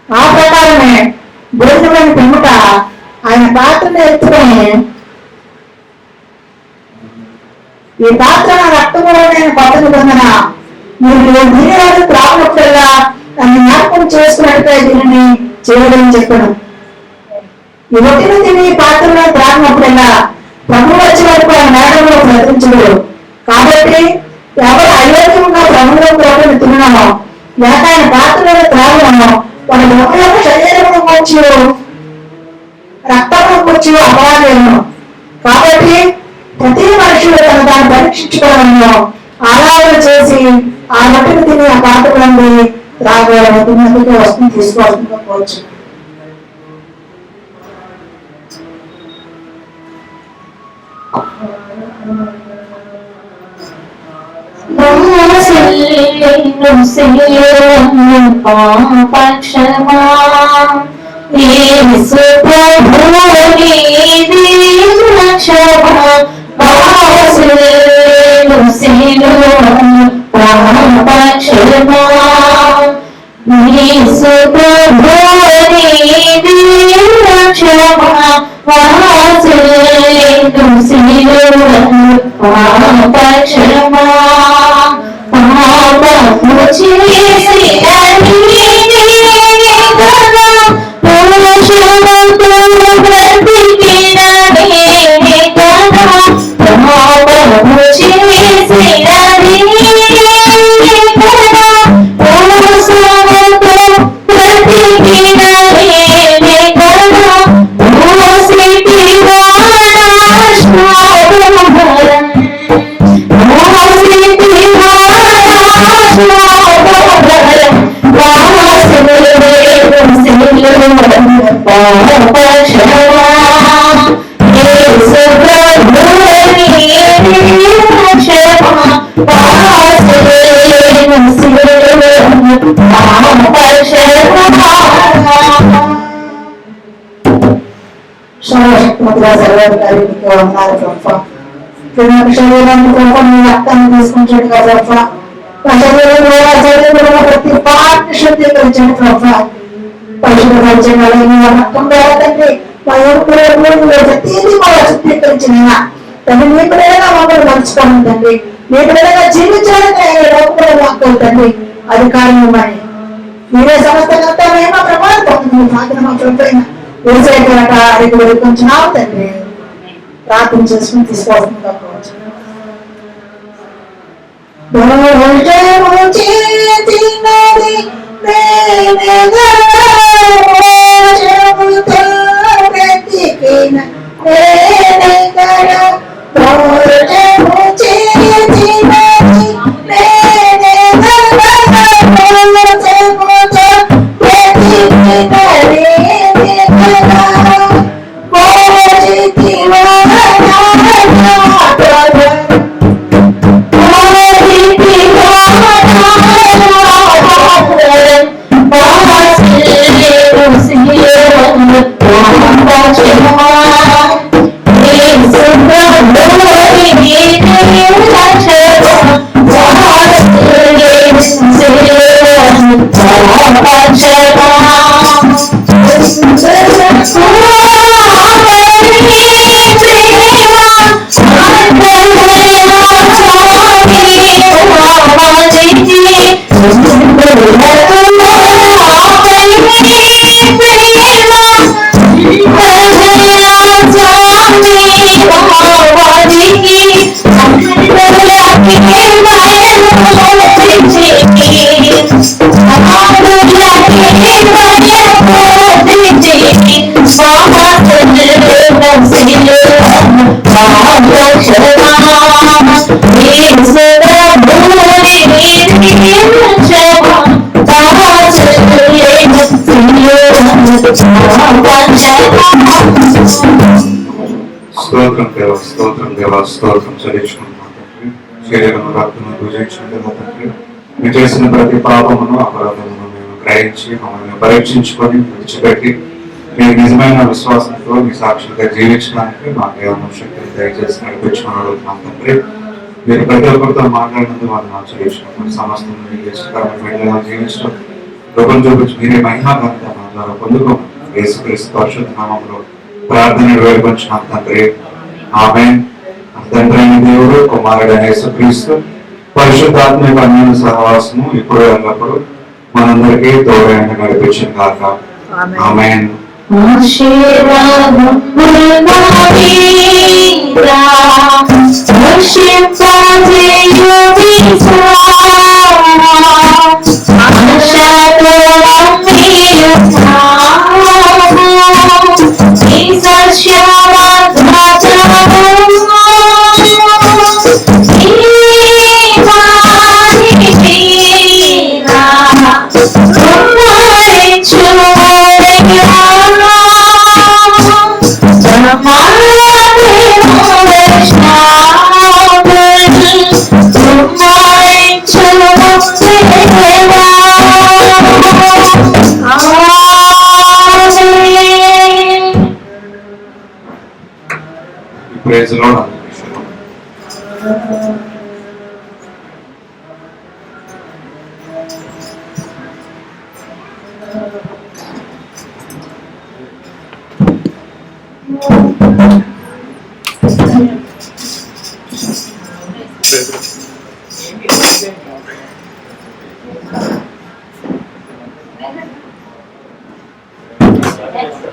ఆ ప్రకారమే భోజనమైన పిమ్మట ఆయన పాత్రను ఎత్తుకొని ఈ పాత్ర నా రక్తము నేను పట్టను పొందన మీరు దీని త్రాగినప్పుడల్లా దాన్ని జ్ఞాపకం చేసుకున్నట్టుగా దీనిని చేయడం చెప్పను. ఈ రొట్టెను తిని పాత్రలో త్రాగినప్పుడల్లా ప్రభు వచ్చే వరకు ఆ నేరంలో ప్రకటించడు. కాబట్టి ఎవరు అయోగ్యంగా ప్రభుత్వం రొట్టెను తిన్నామో లేక ఆయన పాత్రలో త్రాగినామో వాళ్ళ లోపల శరీరము వచ్చి రక్తము వచ్చి అపరాధము. కాబట్టి ప్రతి మనుషులు తన దాన్ని పరీక్షించుకోవడంలో ఆరాధన చేసి ఆ రొట్టెను తిని ఆ పాత్రలండి త్రాగడానికి వస్తుంది తీసుకోవాల్సిందిగా పోవచ్చు. శరీరాన్ని రక్తాన్ని తీసుకుంటాడు కదా ప్రతి పార్ట్ శుద్ధీకరించండి ప్రభా. పరిశుభ్రపరచండి రక్తం తండ్రి ప్రతిదీ కూడా శుద్ధీకరించిన తండ్రి మీ పిల్లలుగా మమ్మల్ని మర్చుకోండి తండ్రి. మీ పిల్లలుగా జీవించాలని వాక్కోలు తండ్రి అధికారమని మీరే సమస్త కర్తవ్యమా ప్రమాణం పొందుతుంది సాధన మా ప్రభుత్వ వ్యవసాయకరట అడిగి కొంచెం తండ్రి ప్రార్థన చేసుకుని తీసుకోవాల్సిందిగా కోరుచున్నాను. భోజము చేసినది నేనెగరా, భోజముతో బ్రతికిన నేనెగరా, భోజము చేసినది నేనెగరా, భోజముతో బ్రతికిన నేనెగరా, భోజితివా నా ప్రభు, స్తోత్రం దేవ, స్తోత్రం దేవ, స్తోత్రం చెల్లించుకుంటున్నాం తండ్రి. శరీరం రక్తము పూజించిన తండ్రి, మీరు చేసిన ప్రతి పాపమును అపరాధమును మేము గ్రహించి మమ్మల్ని పరీక్షించుకొని విడిచిపెట్టి మీరు నిజమైన విశ్వాసంతో మీ సాక్షులుగా జీవించడానికి మా దేవను శక్తిని దయచేసి నడిపించుకుని అడుగుతున్నాం తండ్రి. మీరు ప్రతి ఒక్కరితో మాట్లాడినందుకు వాళ్ళు నాకు చెల్లించుకుంటున్నాం. సమస్తం బిడ్డగా జీవించడం లోకం చూపించి మీరే మహిమాగంత మా ద్వారా పొందుకోమని యేసుక్రీస్తు పరిశుద్ధ నామములో ప్రార్థన వేడుకొంచున్నాం తండ్రి. ఆమేన్. తండ్రి అయిన దేవుడు, కుమారుడైన యేసుక్రీస్తు పరిశుద్ధాత్మ యొక్క అన్యోన్య సహవాసము ఇప్పుడు ఎల్లప్పుడు మనందరికీ తోడైన నడిపించిన కాక. ఆమేన్. Praise the Lord. Yes.